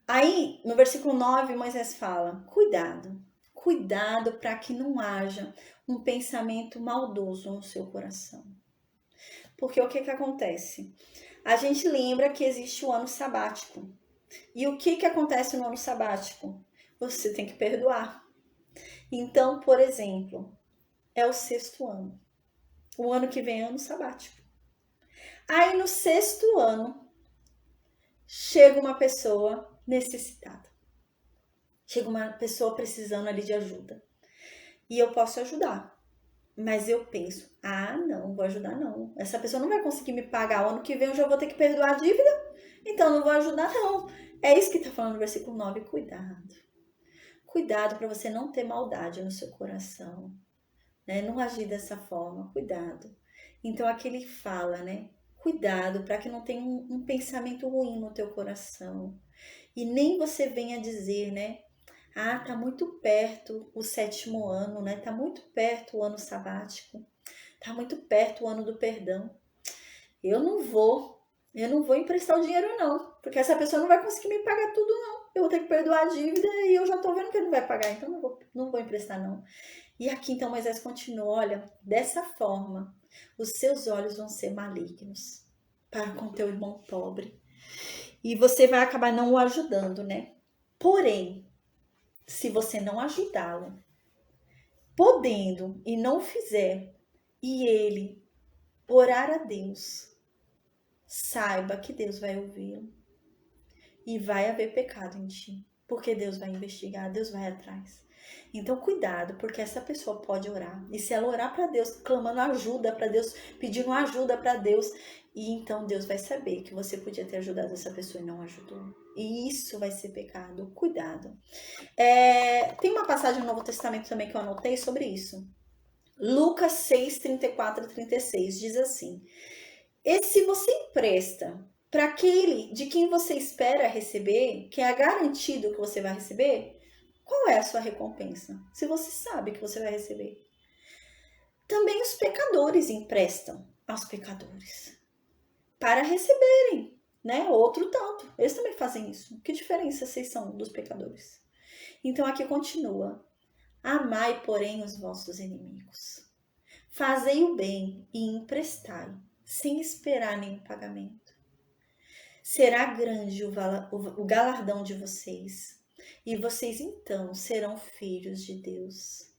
Aí, no versículo 9, Moisés fala, cuidado para que não haja um pensamento maldoso no seu coração. Porque o que acontece? A gente lembra que existe o ano sabático. E o que acontece no ano sabático? Você tem que perdoar. Então, por exemplo, é o sexto ano. O ano que vem é ano sabático. Aí no sexto ano, chega uma pessoa necessitada. Chega uma pessoa precisando ali de ajuda. E eu posso ajudar. Mas eu penso, não vou ajudar não. Essa pessoa não vai conseguir me pagar. O ano que vem eu já vou ter que perdoar a dívida. Então não vou ajudar não. É isso que está falando no versículo 9. Cuidado. Cuidado para você não ter maldade no seu coração. Né? Não agir dessa forma. Cuidado. Então aqui ele fala, né? Cuidado para que não tenha um pensamento ruim no teu coração. E nem você venha dizer, né? Tá muito perto o sétimo ano, né? Tá muito perto o ano sabático. Tá muito perto o ano do perdão. Eu não vou emprestar o dinheiro não, porque essa pessoa não vai conseguir me pagar tudo não. Eu vou ter que perdoar a dívida e eu já tô vendo que ele não vai pagar, então não vou emprestar não. E aqui então Moisés continua, olha, dessa forma, os seus olhos vão ser malignos para com teu irmão pobre. E você vai acabar não o ajudando, né? Porém, se você não ajudá-lo, podendo e não fizer, e ele orar a Deus, saiba que Deus vai ouvi-lo e vai haver pecado em ti, porque Deus vai investigar, Deus vai atrás. Então cuidado, porque essa pessoa pode orar, e se ela orar para Deus, clamando ajuda para Deus, pedindo ajuda para Deus, e então Deus vai saber que você podia ter ajudado essa pessoa e não ajudou. E isso vai ser pecado. Cuidado. Tem uma passagem no Novo Testamento também que eu anotei sobre isso. Lucas 6, 34 e 36 diz assim: e se você empresta para aquele de quem você espera receber, que é garantido que você vai receber, qual é a sua recompensa? Se você sabe que você vai receber. Também os pecadores emprestam aos pecadores para receberem, né? Outro tanto. Eles também fazem isso. Que diferença vocês são dos pecadores? Então aqui continua: amai, porém, os vossos inimigos. Fazei o bem e emprestai, sem esperar nenhum pagamento. Será grande o galardão de vocês, e vocês então serão filhos de Deus.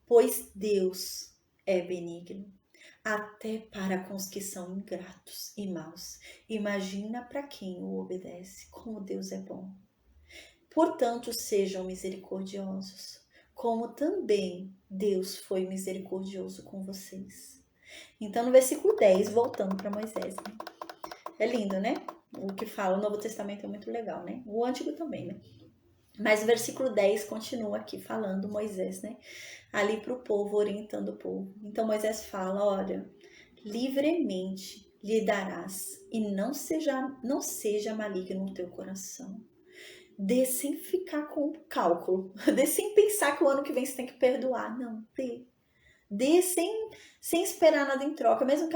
Pois Deus é benigno, até para com os que são ingratos e maus. Imagina para quem o obedece, como Deus é bom. Portanto, sejam misericordiosos, como também Deus foi misericordioso com vocês. Então, no versículo 10, voltando para Moisés, né? É lindo, né? O que fala, o Novo Testamento é muito legal, né? O Antigo também, né? Mas o versículo 10 continua aqui falando Moisés, né? Ali para o povo, orientando o povo. Então Moisés fala, olha, livremente lhe darás e não seja maligno no teu coração. Dê sem ficar com cálculo. Dê sem pensar que o ano que vem você tem que perdoar. Não, dê sem esperar nada em troca. Mesmo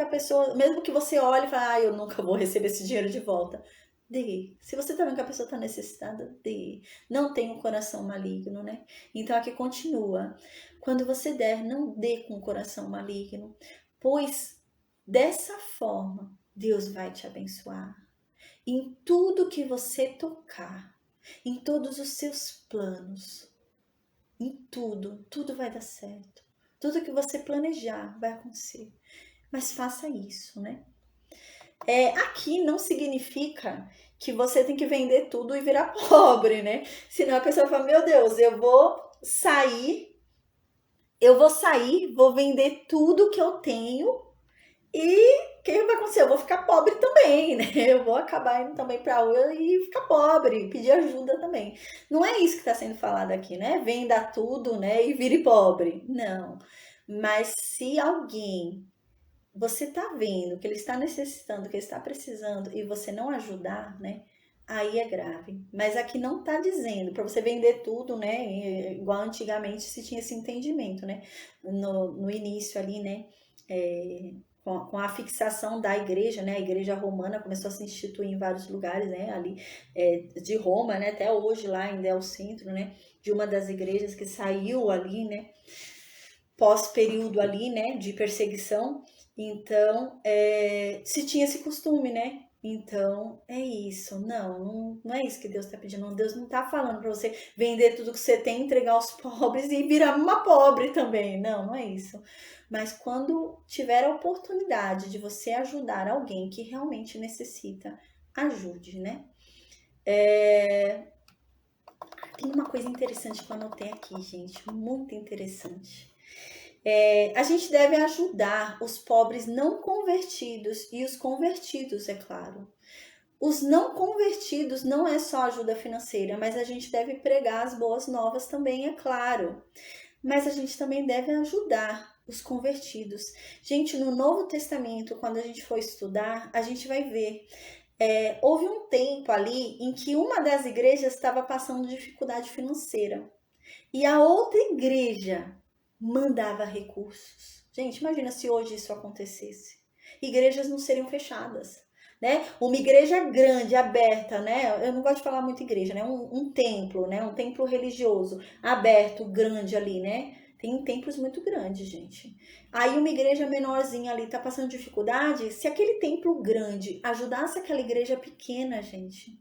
que você olhe e fale, eu nunca vou receber esse dinheiro de volta. Dê. Se você tá vendo que a pessoa tá necessitada, dê. Não tenha um coração maligno, né? Então aqui continua. Quando você der, não dê com o coração maligno, pois dessa forma Deus vai te abençoar. Em tudo que você tocar, em todos os seus planos, em tudo vai dar certo. Tudo que você planejar vai acontecer. Mas faça isso, né? Aqui não significa que você tem que vender tudo e virar pobre, né? Senão a pessoa fala, meu Deus, eu vou sair, vou vender tudo que eu tenho e o que vai acontecer? Eu vou ficar pobre também, né? Eu vou acabar indo também pra rua e ficar pobre, pedir ajuda também. Não é isso que está sendo falado aqui, né? Venda tudo, né? E vire pobre. Não. Mas se alguém, você tá vendo que ele está necessitando, que ele está precisando e você não ajudar, né? Aí é grave. Mas aqui não tá dizendo para você vender tudo, né? Igual antigamente se tinha esse entendimento, né? No início ali, né? Com a fixação da igreja, né? A igreja romana começou a se instituir em vários lugares, né? Ali de Roma, né? Até hoje lá ainda é o centro, né? De uma das igrejas que saiu ali, né? Pós-período ali, né? De perseguição. Então, se tinha esse costume, né? Então, é isso. Não é isso que Deus está pedindo. Deus não está falando para você vender tudo que você tem, entregar aos pobres e virar uma pobre também. Não é isso. Mas quando tiver a oportunidade de você ajudar alguém que realmente necessita, ajude, né? Tem uma coisa interessante que eu anotei aqui, gente. Muito interessante. A gente deve ajudar os pobres não convertidos e os convertidos, é claro. Os não convertidos não é só ajuda financeira, mas a gente deve pregar as boas novas também, é claro. Mas a gente também deve ajudar os convertidos. Gente, no Novo Testamento, quando a gente for estudar, a gente vai ver. Houve um tempo ali em que uma das igrejas estava passando dificuldade financeira. E a outra igreja mandava recursos. Gente, imagina se hoje isso acontecesse. Igrejas não seriam fechadas, né? Uma igreja grande, aberta, né? Eu não gosto de falar muito igreja, né? Um templo, né? Um templo religioso aberto, grande ali, né? Tem templos muito grandes, gente. Aí uma igreja menorzinha ali tá passando dificuldade. Se aquele templo grande ajudasse aquela igreja pequena, gente,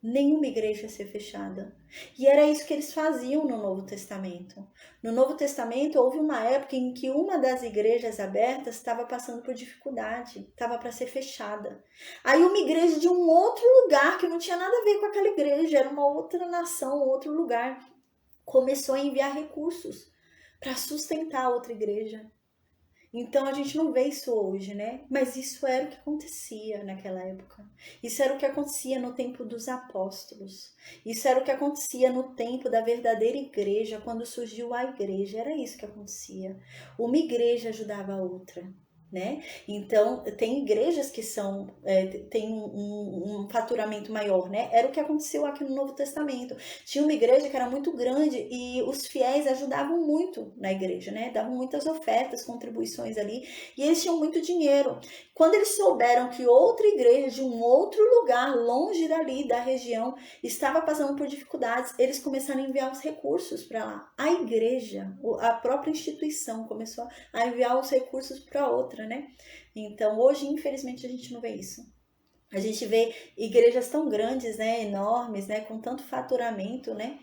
nenhuma igreja ia ser fechada. E era isso que eles faziam no Novo Testamento. No Novo Testamento houve uma época em que uma das igrejas abertas estava passando por dificuldade, estava para ser fechada. Aí uma igreja de um outro lugar que não tinha nada a ver com aquela igreja, era uma outra nação, outro lugar, começou a enviar recursos para sustentar a outra igreja. Então a gente não vê isso hoje, né? Mas isso era o que acontecia naquela época. Isso era o que acontecia no tempo dos apóstolos. Isso era o que acontecia no tempo da verdadeira igreja, quando surgiu a igreja. Era isso que acontecia. Uma igreja ajudava a outra, né? Então tem igrejas que têm um faturamento maior, né? Era o que aconteceu aqui no Novo Testamento. Tinha uma igreja que era muito grande e os fiéis ajudavam muito na igreja, né? Davam muitas ofertas, contribuições ali, e eles tinham muito dinheiro. Quando eles souberam que outra igreja de um outro lugar, longe dali, da região, estava passando por dificuldades, eles começaram a enviar os recursos para lá. A igreja, a própria instituição começou a enviar os recursos para outra, né? Então, hoje, infelizmente, a gente não vê isso. A gente vê igrejas tão grandes, né, enormes, né, com tanto faturamento, né,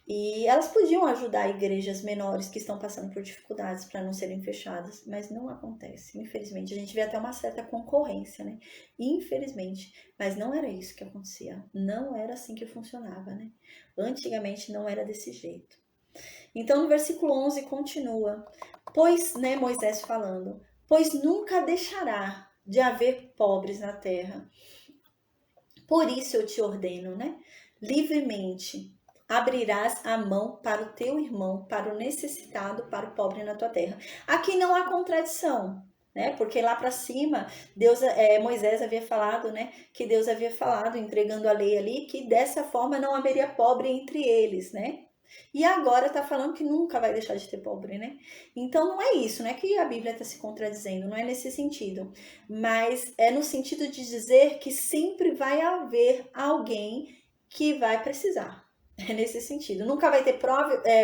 e elas podiam ajudar igrejas menores que estão passando por dificuldades para não serem fechadas, mas não acontece, infelizmente. A gente vê até uma certa concorrência, né, infelizmente, mas não era isso que acontecia, não era assim que funcionava, né, antigamente não era desse jeito. Então, no versículo 11 continua, pois, né, Moisés falando, pois nunca deixará de haver pobres na terra. Por isso eu te ordeno, né? Livremente abrirás a mão para o teu irmão, para o necessitado, para o pobre na tua terra. Aqui não há contradição, né? Porque lá para cima, Moisés havia falado, né? Que Deus havia falado, entregando a lei ali, que dessa forma não haveria pobre entre eles, né? E agora está falando que nunca vai deixar de ter pobre, né? Então não é isso, não é que a Bíblia está se contradizendo, não é nesse sentido. Mas é no sentido de dizer que sempre vai haver alguém que vai precisar. É nesse sentido. Nunca vai ter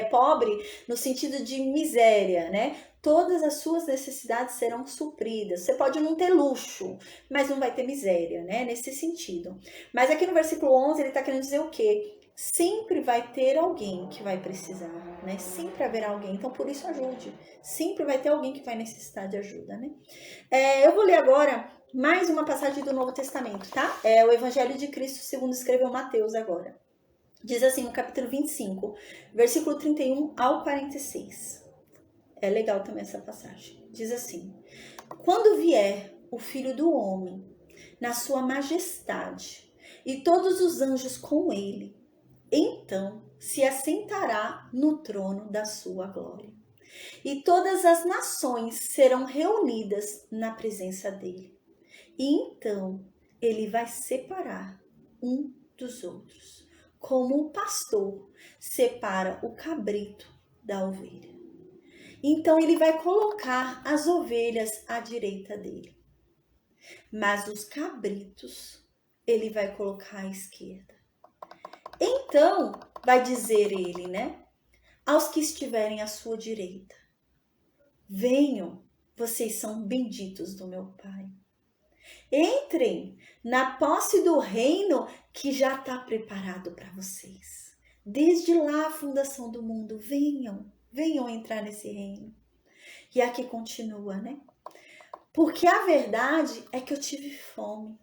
pobre no sentido de miséria, né? Todas as suas necessidades serão supridas. Você pode não ter luxo, mas não vai ter miséria, né? Nesse sentido. Mas aqui no versículo 11 ele está querendo dizer o quê? Sempre vai ter alguém que vai precisar, né? Sempre haverá alguém, então por isso ajude. Sempre vai ter alguém que vai necessitar de ajuda, né? Eu vou ler agora mais uma passagem do Novo Testamento, tá? É o Evangelho de Cristo segundo escreveu Mateus agora. Diz assim no capítulo 25, versículo 31 ao 46. É legal também essa passagem. Diz assim, quando vier o Filho do Homem na sua majestade e todos os anjos com ele, então se assentará no trono da sua glória. E todas as nações serão reunidas na presença dele. E então ele vai separar um dos outros, como o pastor separa o cabrito da ovelha. Então ele vai colocar as ovelhas à direita dele, mas os cabritos ele vai colocar à esquerda. Então, vai dizer ele, né? Aos que estiverem à sua direita, venham, vocês são benditos do meu Pai. Entrem na posse do reino que já está preparado para vocês. Desde lá a fundação do mundo, venham entrar nesse reino. E aqui continua, né? Porque a verdade é que eu tive fome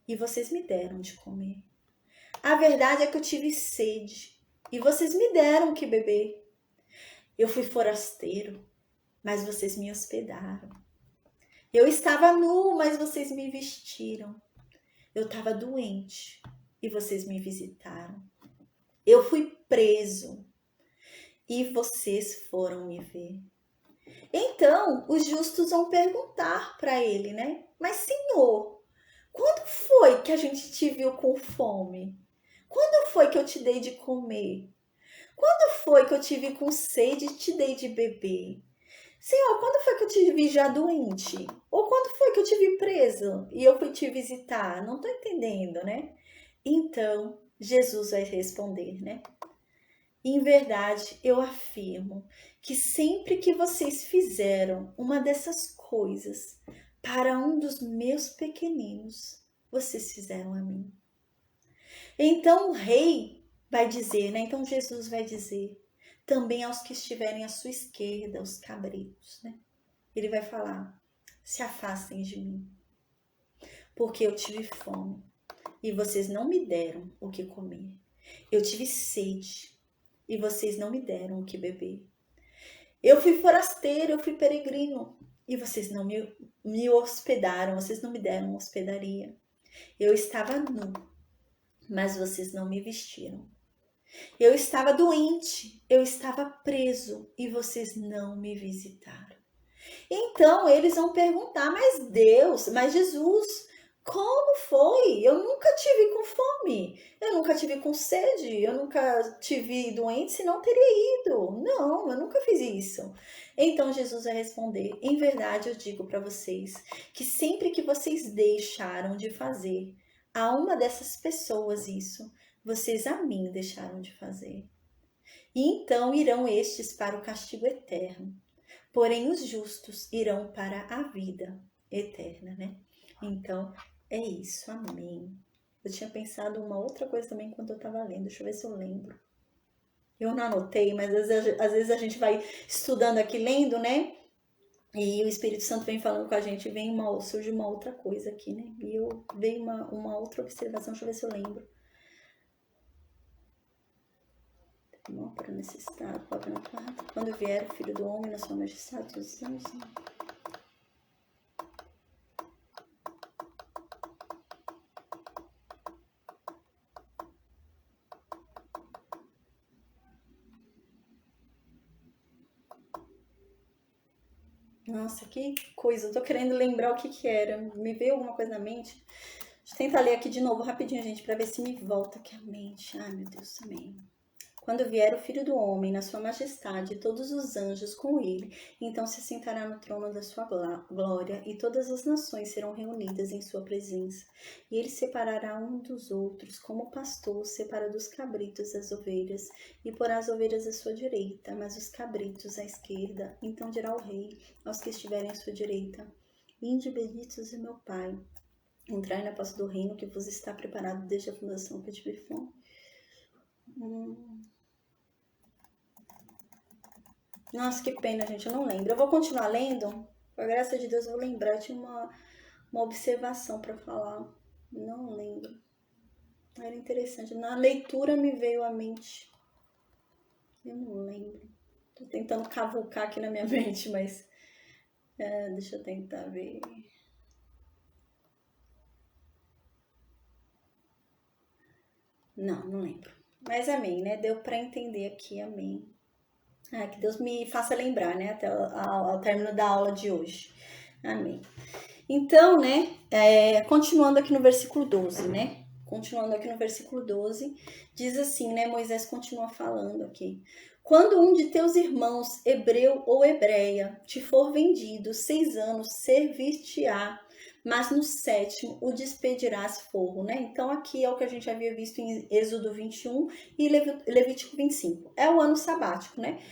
e vocês me deram de comer. A verdade é que eu tive sede e vocês me deram o que beber. Eu fui forasteiro, mas vocês me hospedaram. Eu estava nu, mas vocês me vestiram. Eu estava doente e vocês me visitaram. Eu fui preso e vocês foram me ver. Então, os justos vão perguntar para ele, né? Mas, Senhor, quando foi que a gente te viu com fome? Quando foi que eu te dei de comer? Quando foi que eu te vi com sede e te dei de beber? Senhor, quando foi que eu te vi já doente? Ou quando foi que eu te vi preso e eu fui te visitar? Não estou entendendo, né? Então, Jesus vai responder, né? Em verdade, eu afirmo que sempre que vocês fizeram uma dessas coisas para um dos meus pequeninos, vocês fizeram a mim. Então o rei vai dizer, né? Então Jesus vai dizer também aos que estiverem à sua esquerda, os cabritos, né? Ele vai falar: se afastem de mim, porque eu tive fome e vocês não me deram o que comer. Eu tive sede e vocês não me deram o que beber. Eu fui forasteiro, eu fui peregrino e vocês não me hospedaram, vocês não me deram hospedaria. Eu estava nu, mas vocês não me vestiram. Eu estava doente, eu estava preso e vocês não me visitaram. Então eles vão perguntar: mas Deus, mas Jesus, como foi? Eu nunca tive com fome, eu nunca tive com sede, eu nunca tive doente, senão teria ido. Não, eu nunca fiz isso. Então Jesus vai responder: em verdade eu digo para vocês que sempre que vocês deixaram de fazer a uma dessas pessoas isso, vocês a mim deixaram de fazer. E então irão estes para o castigo eterno, porém os justos irão para a vida eterna, né? Então, é isso, amém. Eu tinha pensado uma outra coisa também enquanto eu estava lendo, deixa eu ver se eu lembro. Eu não anotei, mas às vezes a gente vai estudando aqui, lendo, né? E o Espírito Santo vem falando com a gente, surge uma outra coisa aqui, né? E eu veio uma outra observação, deixa eu ver se eu lembro. Não para necessitar, quando vier o Filho do Homem na sua majestade, os anjos. Nossa, que coisa, eu tô querendo lembrar o que era. Me veio alguma coisa na mente? Deixa eu tentar ler aqui de novo rapidinho, gente, pra ver se me volta aqui a mente. Ai, meu Deus, amém. Quando vier o Filho do Homem na sua majestade e todos os anjos com ele, então se sentará no trono da sua glória e todas as nações serão reunidas em sua presença. E ele separará um dos outros, como o pastor separa dos cabritos as ovelhas, e porá as ovelhas à sua direita, mas os cabritos à esquerda. Então dirá o rei aos que estiverem à sua direita: Vinde, benditos de meu Pai, entrai na posse do reino que vos está preparado desde a fundação que eu tive fome. Nossa, que pena, gente, eu não lembro. Eu vou continuar lendo. Com a graça de Deus, eu vou lembrar. Eu tinha uma observação para falar. Não lembro. Era interessante. Na leitura me veio à mente. Eu não lembro. Tô tentando cavucar aqui na minha mente, mas... deixa eu tentar ver. Não lembro. Mas amém, né? Deu para entender aqui, amém. Que Deus me faça lembrar, né? Até ao término da aula de hoje. Amém. Então, né? Continuando aqui no versículo 12, né? Continuando aqui no versículo 12, diz assim, né? Moisés continua falando aqui. Quando um de teus irmãos, hebreu ou hebreia, te for vendido 6 anos, servir-te-á, mas no 7º o despedirás forro, né? Então aqui é o que a gente havia visto em Êxodo 21 e Levítico 25. É o ano sabático, né?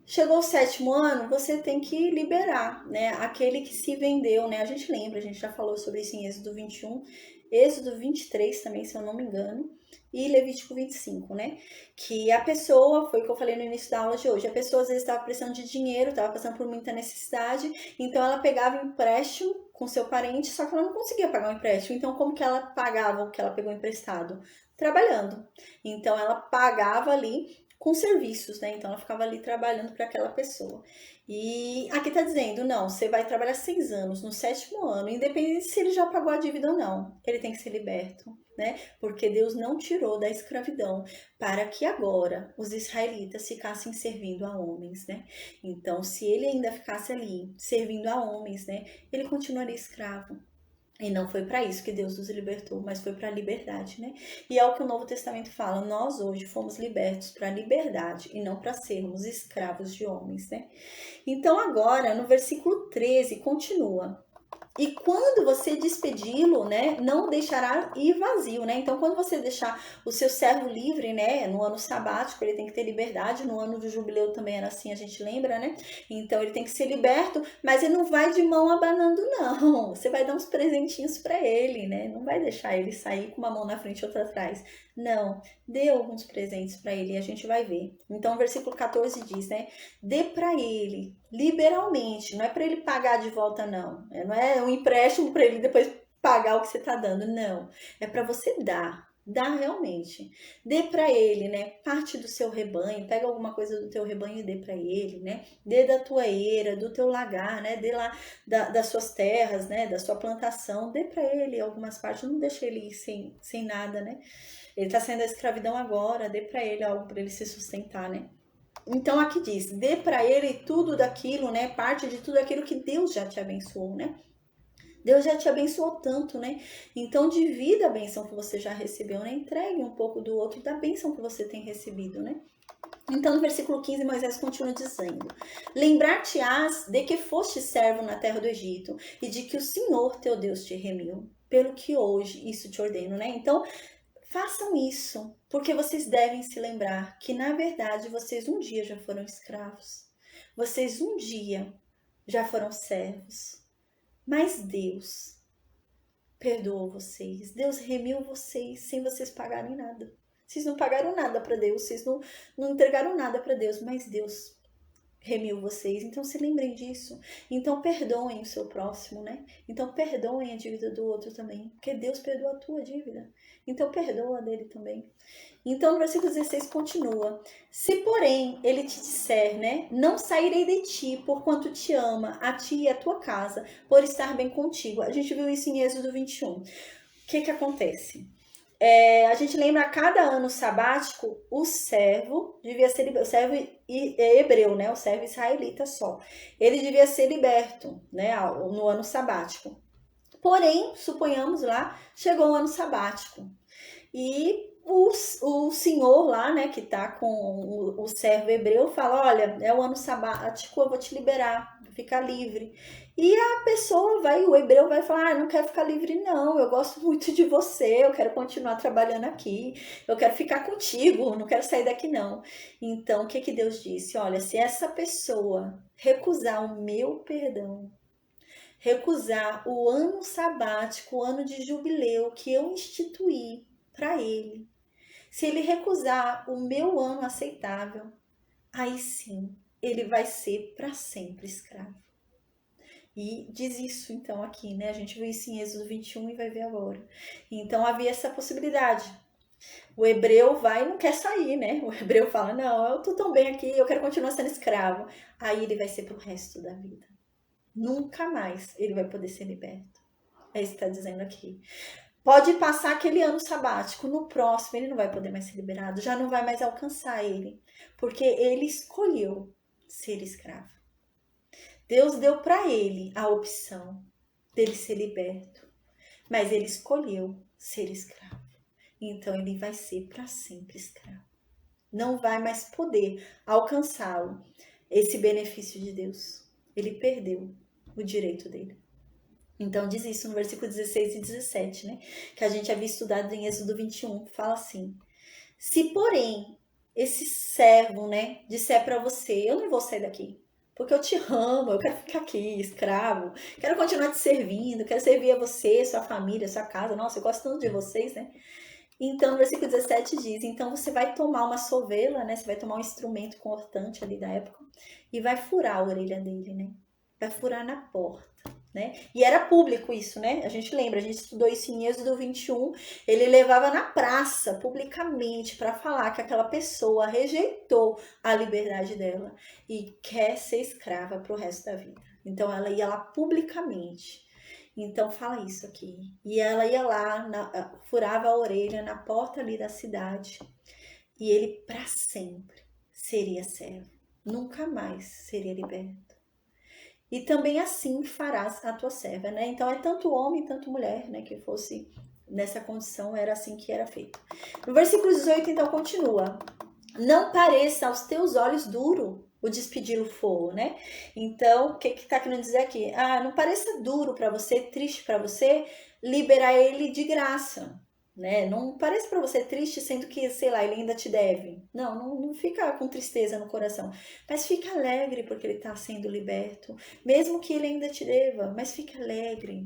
Chegou o 7º ano, você tem que liberar, né? Aquele que se vendeu, né? A gente lembra, a gente já falou sobre isso em Êxodo 21, Êxodo 23 também, se eu não me engano, e Levítico 25, né? Que a pessoa, foi o que eu falei no início da aula de hoje, a pessoa às vezes estava precisando de dinheiro, estava passando por muita necessidade, então ela pegava um empréstimo com seu parente, só que ela não conseguia pagar o empréstimo. Então, como que ela pagava o que ela pegou emprestado? Trabalhando. Então, ela pagava ali com serviços, né? Então ela ficava ali trabalhando para aquela pessoa. E aqui está dizendo, não, você vai trabalhar 6 anos, no 7º ano, independente se ele já pagou a dívida ou não, ele tem que ser liberto, né? Porque Deus não tirou da escravidão para que agora os israelitas ficassem servindo a homens, né? Então, se ele ainda ficasse ali servindo a homens, né, ele continuaria escravo. E não foi para isso que Deus nos libertou, mas foi para a liberdade, né? E é o que o Novo Testamento fala, nós hoje fomos libertos para a liberdade e não para sermos escravos de homens, né? Então agora, no versículo 13, continua. E quando você despedi-lo, né, não deixará ir vazio, né? Então, quando você deixar o seu servo livre, né, no ano sabático, ele tem que ter liberdade, no ano do jubileu também era assim, a gente lembra, né? Então, ele tem que ser liberto, mas ele não vai de mão abanando, não. Você vai dar uns presentinhos para ele, né? Não vai deixar ele sair com uma mão na frente e outra atrás. Não, dê alguns presentes para ele e a gente vai ver. Então, o versículo 14 diz, né? Dê para ele liberalmente, não é para ele pagar de volta, não. Não é um empréstimo para ele depois pagar o que você está dando, não. É para você dar. Dá realmente. Dê para ele, né? Parte do seu rebanho, pega alguma coisa do teu rebanho e dê para ele, né? Dê da tua eira, do teu lagar, né? Dê lá das suas terras, né? Da sua plantação, dê para ele algumas partes, não deixe ele ir sem nada, né? Ele está saindo da escravidão agora, dê para ele algo para ele se sustentar, né? Então aqui diz, dê para ele tudo daquilo, né? Parte de tudo aquilo que Deus já te abençoou, né? Deus já te abençoou tanto, né? Então divida a benção que você já recebeu, né? Entregue um pouco do outro da benção que você tem recebido, né? Então, no versículo 15, Moisés continua dizendo: lembrar-te-ás de que foste servo na terra do Egito e de que o Senhor teu Deus te remiu, pelo que hoje isso te ordeno, né? Então, façam isso, porque vocês devem se lembrar que, na verdade, vocês um dia já foram escravos. Vocês um dia já foram servos. Mas Deus perdoou vocês. Deus remiu vocês sem vocês pagarem nada. Vocês não pagaram nada para Deus, vocês não entregaram nada para Deus, mas Deus remiu vocês. Então se lembrem disso. Então perdoem o seu próximo, né? Então perdoem a dívida do outro também, porque Deus perdoa a tua dívida. Então perdoa a dele também. Então no versículo 16 continua: se porém ele te disser, né, não sairei de ti, porquanto te ama, a ti e a tua casa, por estar bem contigo. A gente viu isso em Êxodo 21. O que acontece? A gente lembra, a cada ano sabático, o servo devia ser o servo hebreu, né? O servo israelita só. Ele devia ser liberto, né? No ano sabático. Porém, suponhamos lá, chegou o ano sabático. E o senhor lá, né, que tá com o servo hebreu, fala: olha, é o ano sabático, eu vou te liberar, vou ficar livre. E a pessoa vai, o hebreu vai falar: não quero ficar livre não, eu gosto muito de você, eu quero continuar trabalhando aqui, eu quero ficar contigo, não quero sair daqui não. Então, o que Deus disse? Olha, se essa pessoa recusar o meu perdão, recusar o ano sabático, o ano de jubileu que eu instituí para ele, se ele recusar o meu ano aceitável, aí sim, ele vai ser para sempre escravo. E diz isso então aqui, né? A gente viu isso em Êxodo 21 e vai ver agora. Então havia essa possibilidade. O hebreu vai e não quer sair, né? O hebreu fala: não, eu tô tão bem aqui, eu quero continuar sendo escravo. Aí ele vai ser pro resto da vida. Nunca mais ele vai poder ser liberto. É isso que está dizendo aqui. Pode passar aquele ano sabático, no próximo ele não vai poder mais ser liberado, já não vai mais alcançar ele, porque ele escolheu ser escravo. Deus deu para ele a opção dele ser liberto, mas ele escolheu ser escravo. Então ele vai ser para sempre escravo. Não vai mais poder alcançá-lo, esse benefício de Deus. Ele perdeu o direito dele. Então diz isso no versículo 16 e 17, né? Que a gente havia estudado em Êxodo 21, fala assim: se porém esse servo, né? Disser para você, eu não vou sair daqui, porque eu te amo, eu quero ficar aqui, escravo, quero continuar te servindo, quero servir a você, sua família, sua casa, nossa, eu gosto tanto de vocês, né? Então, no versículo 17 diz, então você vai tomar uma sovela, né? Você vai tomar um instrumento cortante ali da época e vai furar a orelha dele, né? Vai furar na porta, né? E era público isso, né? A gente lembra, a gente estudou isso em Êxodo 21. Ele levava na praça, publicamente, para falar que aquela pessoa rejeitou a liberdade dela e quer ser escrava pro resto da vida. Então, ela ia lá publicamente. Então fala isso aqui. E ela ia lá, furava a orelha na porta ali da cidade. E ele para sempre seria servo. Nunca mais seria liberto. E também assim farás a tua serva, né? Então é tanto homem, tanto mulher, né? Que fosse nessa condição, era assim que era feito. No versículo 18, então, continua. Não pareça aos teus olhos duro o despedi-lo for, né? Então, o que tá querendo dizer aqui? Não pareça duro para você, triste para você, liberar ele de graça, né? Não pareça para você triste, sendo que, sei lá, ele ainda te deve. Não fica com tristeza no coração, mas fica alegre porque ele está sendo liberto, mesmo que ele ainda te deva, mas fica alegre,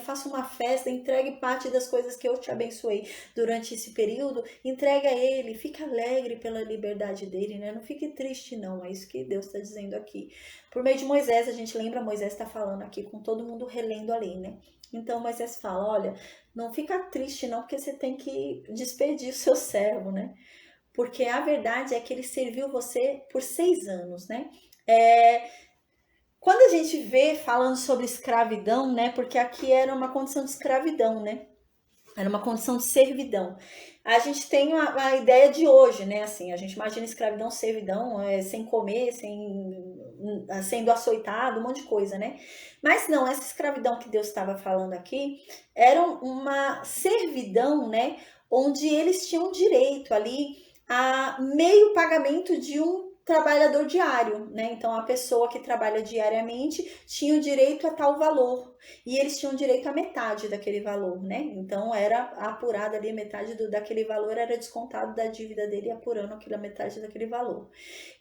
faça uma festa, entregue parte das coisas que eu te abençoei durante esse período, entregue a ele, fica alegre pela liberdade dele, né? Não fique triste não, é isso que Deus está dizendo aqui. Por meio de Moisés, a gente lembra, Moisés está falando aqui com todo mundo relendo a lei, né? Então Moisés fala, olha, não fica triste não, porque você tem que despedir o seu servo, né? Porque a verdade é que ele serviu você por 6 anos, né? Quando a gente vê falando sobre escravidão, né? Porque aqui era uma condição de escravidão, né? Era uma condição de servidão. A gente tem a ideia de hoje, né? Assim, a gente imagina escravidão, servidão, sem comer, sendo açoitado, um monte de coisa, né? Mas não, essa escravidão que Deus estava falando aqui era uma servidão, né? Onde eles tinham direito ali a meio pagamento de um trabalhador diário, né? Então a pessoa que trabalha diariamente tinha o direito a tal valor e eles tinham direito a metade daquele valor, né? Então era apurada ali, metade daquele valor era descontado da dívida dele, apurando aquela metade daquele valor.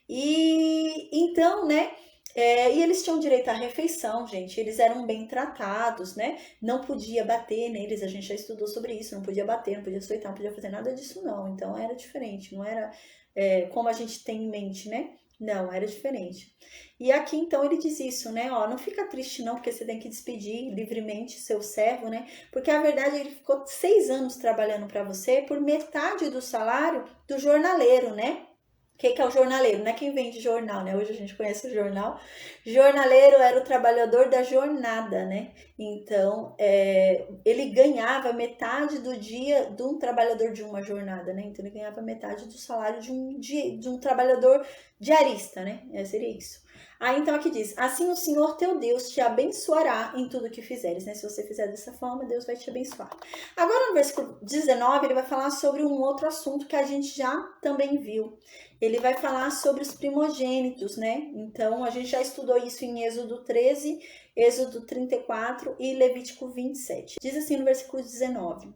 E então, né? E eles tinham direito à refeição, gente. Eles eram bem tratados, né? Não podia bater neles, a gente já estudou sobre isso. Não podia bater, não podia açoitar, não podia fazer nada disso, não. Então era diferente, não era como a gente tem em mente, né? Não, era diferente. E aqui então ele diz isso, né? Ó, não fica triste não, porque você tem que despedir livremente seu servo, né? Porque a verdade ele ficou 6 anos trabalhando para você por metade do salário do jornaleiro, né? O que é o jornaleiro? Não é quem vende jornal, né? Hoje a gente conhece o jornal. Jornaleiro era o trabalhador da jornada, né? Então, ele ganhava metade do dia de um trabalhador de uma jornada, né? Então, ele ganhava metade do salário de um trabalhador diarista, né? Seria isso. Aí, então, aqui diz, assim o Senhor teu Deus te abençoará em tudo que fizeres, né? Se você fizer dessa forma, Deus vai te abençoar. Agora, no versículo 19, ele vai falar sobre um outro assunto que a gente já também viu. Ele vai falar sobre os primogênitos, né? Então, a gente já estudou isso em Êxodo 13, Êxodo 34 e Levítico 27. Diz assim no versículo 19: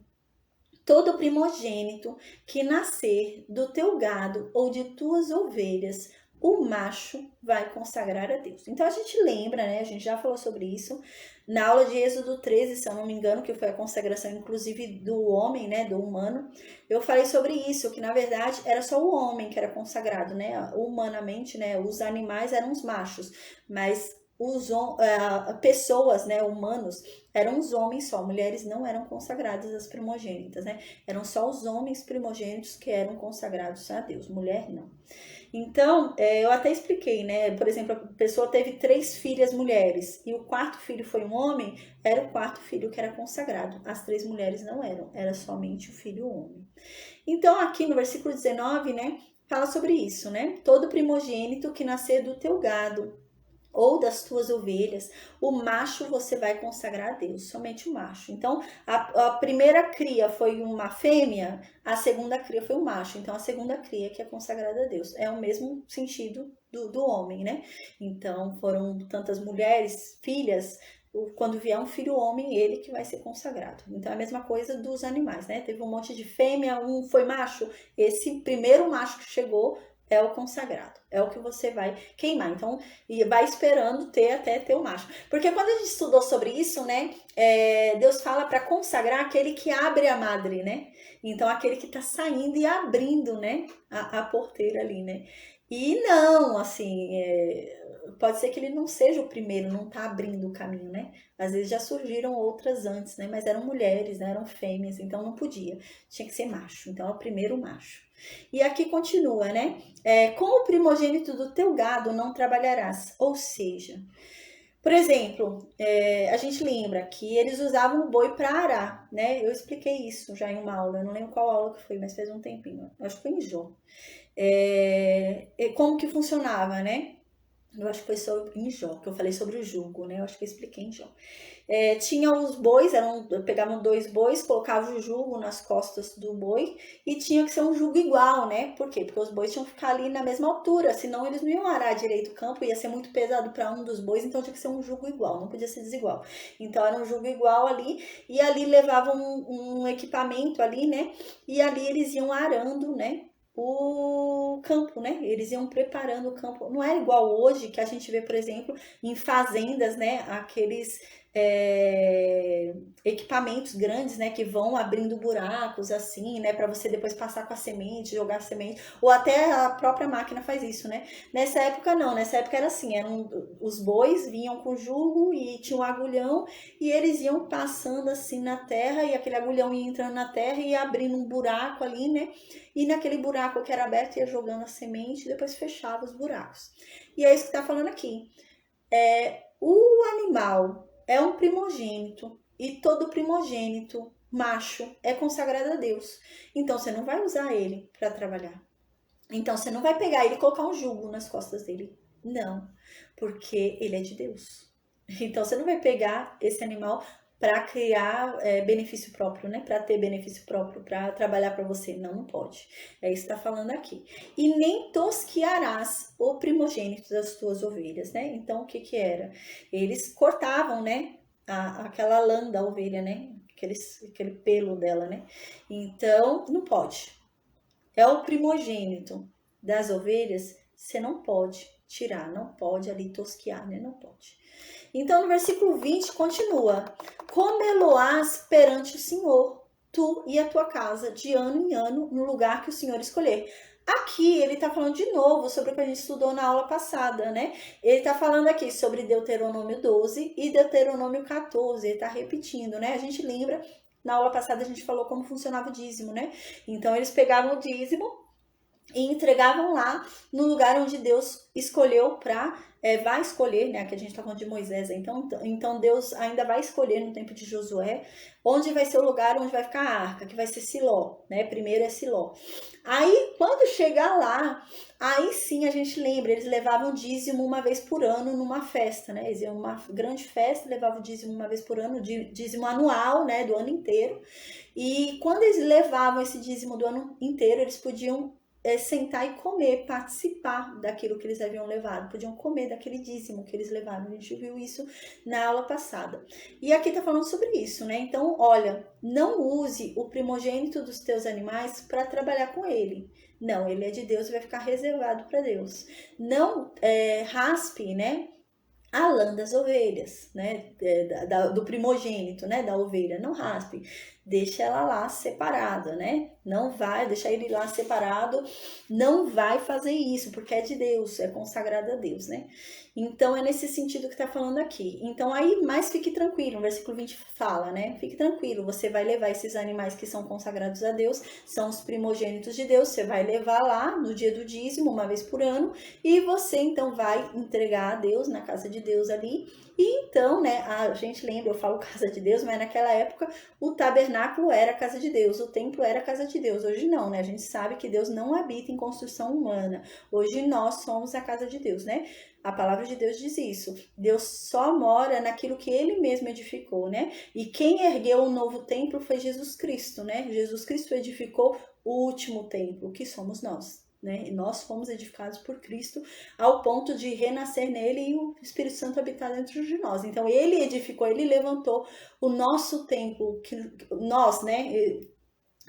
todo primogênito que nascer do teu gado ou de tuas ovelhas, o macho vai consagrar a Deus. Então a gente lembra, né? A gente já falou sobre isso na aula de Êxodo 13, se eu não me engano, que foi a consagração inclusive do homem, né? Do humano. Eu falei sobre isso, que na verdade era só o homem que era consagrado, né? Humanamente, né? Os animais eram os machos, mas pessoas, né? Humanos, eram os homens só, mulheres não eram consagradas as primogênitas, né? Eram só os homens primogênitos que eram consagrados a Deus, mulher não. Então, eu até expliquei, né? Por exemplo, a pessoa teve 3 filhas mulheres e o 4º filho foi um homem, era o 4º filho que era consagrado. As 3 mulheres não eram, era somente o filho homem. Então, aqui no versículo 19, né? Fala sobre isso, né? Todo primogênito que nascer do teu gado ou das tuas ovelhas, o macho você vai consagrar a Deus, somente o macho. Então, a primeira cria foi uma fêmea, a segunda cria foi um macho. Então, a segunda cria que é consagrada a Deus. É o mesmo sentido do homem, né? Então, foram tantas mulheres, filhas, quando vier um filho homem, ele que vai ser consagrado. Então é a mesma coisa dos animais, né? Teve um monte de fêmea, um foi macho. Esse primeiro macho que chegou é o consagrado, é o que você vai queimar. Então, e vai esperando até ter o macho. Porque quando a gente estudou sobre isso, né, Deus fala para consagrar aquele que abre a madre, né? Então, aquele que está saindo e abrindo, né, a porteira ali, né? E não, assim, pode ser que ele não seja o primeiro, não está abrindo o caminho, né? Às vezes já surgiram outras antes, né? Mas eram mulheres, né? Eram fêmeas, então não podia. Tinha que ser macho. Então é o primeiro macho. E aqui continua, né? Com o primogênito do teu gado não trabalharás. Ou seja, por exemplo, a gente lembra que eles usavam o boi para arar, né? Eu expliquei isso já em uma aula, eu não lembro qual aula que foi, mas faz um tempinho. Eu acho que foi em Jó. Como que funcionava, né? Eu acho que foi sobre em Jó, que eu falei sobre o jugo, né? Eu acho que eu expliquei em Jó. Tinha os bois, pegavam 2 bois, colocavam o jugo nas costas do boi e tinha que ser um jugo igual, né? Por quê? Porque os bois tinham que ficar ali na mesma altura, senão eles não iam arar direito o campo, ia ser muito pesado para um dos bois, então tinha que ser um jugo igual, não podia ser desigual. Então era um jugo igual ali, e ali levavam um equipamento ali, né? E ali eles iam arando, né? O campo, né? Eles iam preparando o campo. Não é igual hoje que a gente vê, por exemplo, em fazendas, né? Aqueles equipamentos grandes, né? Que vão abrindo buracos assim, né? Para você depois passar com a semente, jogar a semente. Ou até a própria máquina faz isso, né? Nessa época não. Nessa época era assim. Os bois vinham com jugo e tinha um agulhão e eles iam passando assim na terra e aquele agulhão ia entrando na terra e ia abrindo um buraco ali, né? E naquele buraco que era aberto ia jogando a semente e depois fechava os buracos. E é isso que está falando aqui. O animal é um primogênito e todo primogênito macho é consagrado a Deus. Então você não vai usar ele para trabalhar. Então você não vai pegar ele e colocar um jugo nas costas dele. Não, porque ele é de Deus. Então você não vai pegar esse animal para criar benefício próprio, né? Para ter benefício próprio, para trabalhar para você. Não, não pode. É isso que está falando aqui. E nem tosquiarás o primogênito das tuas ovelhas, né? Então o que que era? Eles cortavam, né? Aquela lã da ovelha, né? Aquele pelo dela, né? Então não pode. É o primogênito das ovelhas, você não pode tirar, não pode ali tosquiar, né? Não pode. Então, no versículo 20, continua. Comeloás perante o Senhor, tu e a tua casa, de ano em ano, no lugar que o Senhor escolher. Aqui ele está falando de novo sobre o que a gente estudou na aula passada, né? Ele está falando aqui sobre Deuteronômio 12 e Deuteronômio 14. Ele está repetindo, né? A gente lembra, na aula passada a gente falou como funcionava o dízimo, né? Então eles pegavam o dízimo e entregavam lá no lugar onde Deus escolheu vai escolher, né? Que a gente está falando de Moisés, então Deus ainda vai escolher no tempo de Josué, onde vai ser o lugar onde vai ficar a arca, que vai ser Siló, né? Primeiro é Siló. Aí, quando chegar lá, aí sim a gente lembra, eles levavam dízimo uma vez por ano numa festa, né? Eles iam uma grande festa, levavam dízimo uma vez por ano, dízimo anual, né? Do ano inteiro. E quando eles levavam esse dízimo do ano inteiro, eles podiam sentar e comer, participar daquilo que eles haviam levado, podiam comer daquele dízimo que eles levaram. A gente viu isso na aula passada. E aqui tá falando sobre isso, né? Então, olha, não use o primogênito dos teus animais para trabalhar com ele. Não, ele é de Deus e vai ficar reservado para Deus. Não raspe, né? A lã das ovelhas, né? Do primogênito, né? Da ovelha. Não raspe. Deixa ela lá separada, né? Não vai deixar ele lá separado, não vai fazer isso, porque é de Deus, é consagrado a Deus, né? Então é nesse sentido que tá falando aqui. Então aí, mas fique tranquilo, o versículo 20 fala, né? Fique tranquilo, você vai levar esses animais que são consagrados a Deus, são os primogênitos de Deus, você vai levar lá no dia do dízimo, uma vez por ano, e você então vai entregar a Deus, na casa de Deus ali. E então, né, a gente lembra, eu falo casa de Deus, mas naquela época o tabernáculo era a casa de Deus, o templo era a casa de Deus. Hoje não, né? A gente sabe que Deus não habita em construção humana. Hoje nós somos a casa de Deus, né? A palavra de Deus diz isso. Deus só mora naquilo que ele mesmo edificou, né? E quem ergueu o novo templo foi Jesus Cristo, né? Jesus Cristo edificou o último templo, que somos nós. né? E nós fomos edificados por Cristo ao ponto de renascer nele e o Espírito Santo habitar dentro de nós. Então ele edificou, ele levantou o nosso templo, que nós, né?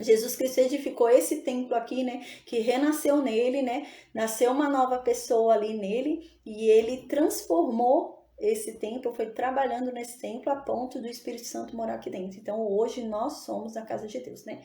Jesus Cristo edificou esse templo aqui, né? Que renasceu nele, né? Nasceu uma nova pessoa ali nele e ele transformou esse templo, foi trabalhando nesse templo a ponto do Espírito Santo morar aqui dentro. Então hoje nós somos a casa de Deus, né?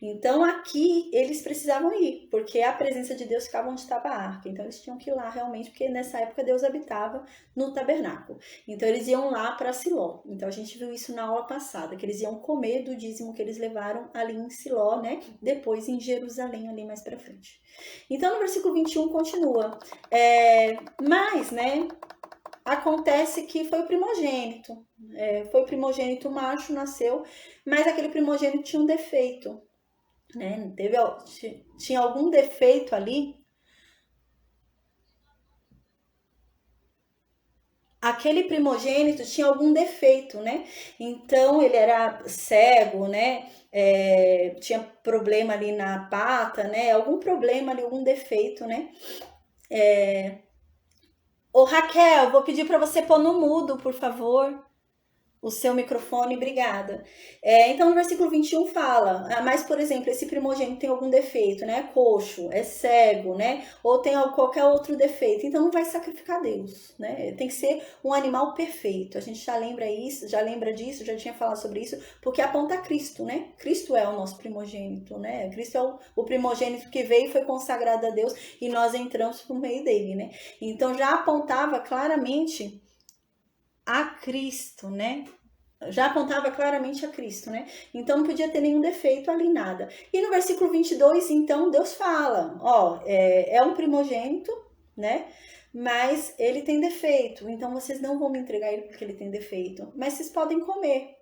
Então aqui eles precisavam ir, porque a presença de Deus ficava onde estava a arca. Então eles tinham que ir lá realmente, porque nessa época Deus habitava no tabernáculo. Então eles iam lá para Siló. Então a gente viu isso na aula passada, que eles iam comer do dízimo que eles levaram ali em Siló, né? Depois em Jerusalém, ali mais para frente. Então no versículo 21 continua. Mas, né? Acontece que foi o primogênito. Foi o primogênito macho, nasceu, mas aquele primogênito tinha um defeito, né? Tinha algum defeito ali. Aquele primogênito tinha algum defeito, né? Então ele era cego, né? Tinha problema ali na pata, né? Algum problema ali, algum defeito, né? Ô Raquel, vou pedir para você pôr no mudo, por favor, o seu microfone, obrigada. Então, no versículo 21 fala, mas, por exemplo, esse primogênito tem algum defeito, né? É coxo, é cego, né? Ou tem qualquer outro defeito. Então, não vai sacrificar Deus, né? Tem que ser um animal perfeito. A gente já lembra disso, já tinha falado sobre isso, porque aponta a Cristo, né? Cristo é o nosso primogênito, né? Cristo é o primogênito que veio e foi consagrado a Deus e nós entramos por meio dele, né? Então, já apontava claramente a Cristo, né? Já apontava claramente a Cristo, né? Então não podia ter nenhum defeito ali, nada. E no versículo 22, então, Deus fala, é um primogênito, né? Mas ele tem defeito, então vocês não vão me entregar ele porque ele tem defeito. Mas vocês podem comer,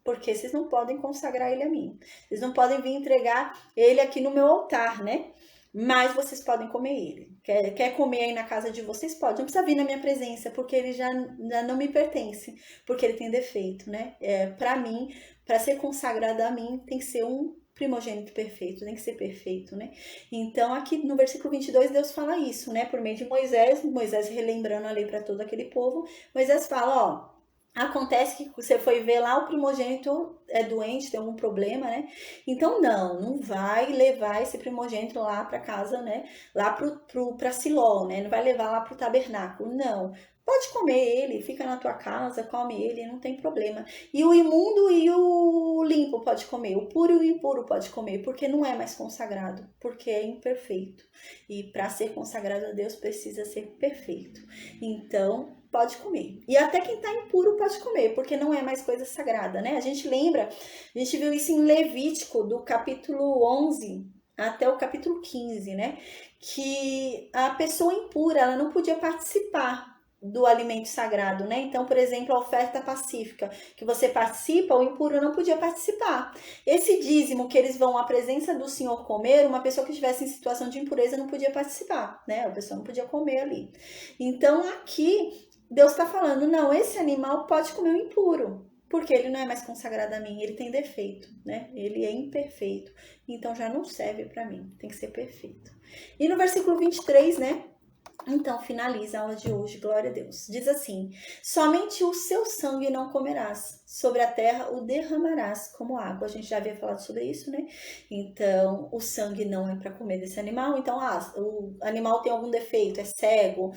porque vocês não podem consagrar ele a mim. Vocês não podem vir entregar ele aqui no meu altar, né? Mas vocês podem comer ele. Quer comer aí na casa de vocês? Pode. Não precisa vir na minha presença, porque ele já não me pertence, porque ele tem defeito, né? Para mim, para ser consagrado a mim, tem que ser um primogênito perfeito, tem que ser perfeito, né? Então, aqui no versículo 22, Deus fala isso, né? Por meio de Moisés relembrando a lei para todo aquele povo. Moisés fala, acontece que você foi ver lá, o primogênito é doente, tem algum problema, né? Então não vai levar esse primogênito lá para casa, né? Lá para Siló, né? Não vai levar lá para o tabernáculo, não. Pode comer ele, fica na tua casa, come ele, não tem problema. E o imundo e o limpo pode comer, o puro e o impuro pode comer, porque não é mais consagrado, porque é imperfeito. E para ser consagrado a Deus precisa ser perfeito. Então, pode comer. E até quem está impuro pode comer, porque não é mais coisa sagrada, né? A gente viu isso em Levítico, do capítulo 11 até o capítulo 15, né? Que a pessoa impura, ela não podia participar do alimento sagrado, né? Então, por exemplo, a oferta pacífica, que você participa, o impuro não podia participar. Esse dízimo que eles vão à presença do Senhor comer, uma pessoa que estivesse em situação de impureza não podia participar, né? A pessoa não podia comer ali. Então, aqui Deus está falando, não, esse animal pode comer o impuro, porque ele não é mais consagrado a mim, ele tem defeito, né? Ele é imperfeito, então já não serve para mim, tem que ser perfeito. E no versículo 23, né? Então, finaliza a aula de hoje, glória a Deus. Diz assim, somente o seu sangue não comerás, sobre a terra o derramarás como água. A gente já havia falado sobre isso, né? Então, o sangue não é para comer desse animal. Então, o animal tem algum defeito, é cego,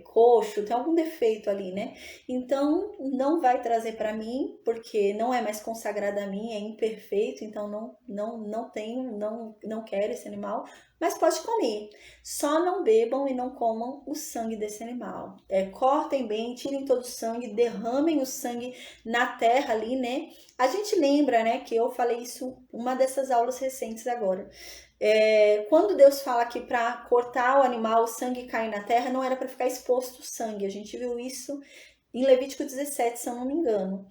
coxo, tem algum defeito ali, né? Então, não vai trazer para mim, porque não é mais consagrado a mim, é imperfeito, então não quero esse animal, mas pode comer. Só não bebam e não comam o sangue desse animal. Cortem bem, tirem todo o sangue, derramem o sangue na terra ali, né? A gente lembra, né, que eu falei isso uma dessas aulas recentes agora. Quando Deus fala que para cortar o animal, o sangue cair na terra, não era para ficar exposto o sangue. A gente viu isso em Levítico 17, se eu não me engano.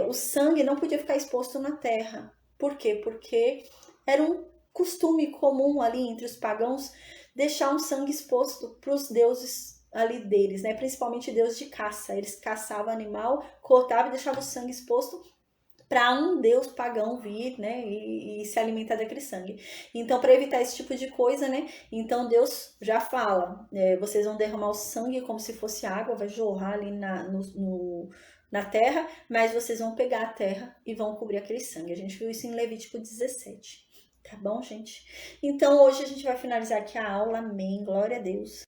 O sangue não podia ficar exposto na terra. Por quê? Porque era um costume comum ali entre os pagãos deixar um sangue exposto para os deuses ali deles, né? Principalmente deus de caça. Eles caçavam animal, cortavam e deixavam o sangue exposto para um deus pagão vir, né, e se alimentar daquele sangue. Então, para evitar esse tipo de coisa, né, então Deus já fala, vocês vão derramar o sangue como se fosse água, vai jorrar ali na terra, mas vocês vão pegar a terra e vão cobrir aquele sangue. A gente viu isso em Levítico 17. Tá bom, gente? Então, hoje a gente vai finalizar aqui a aula. Amém. Glória a Deus.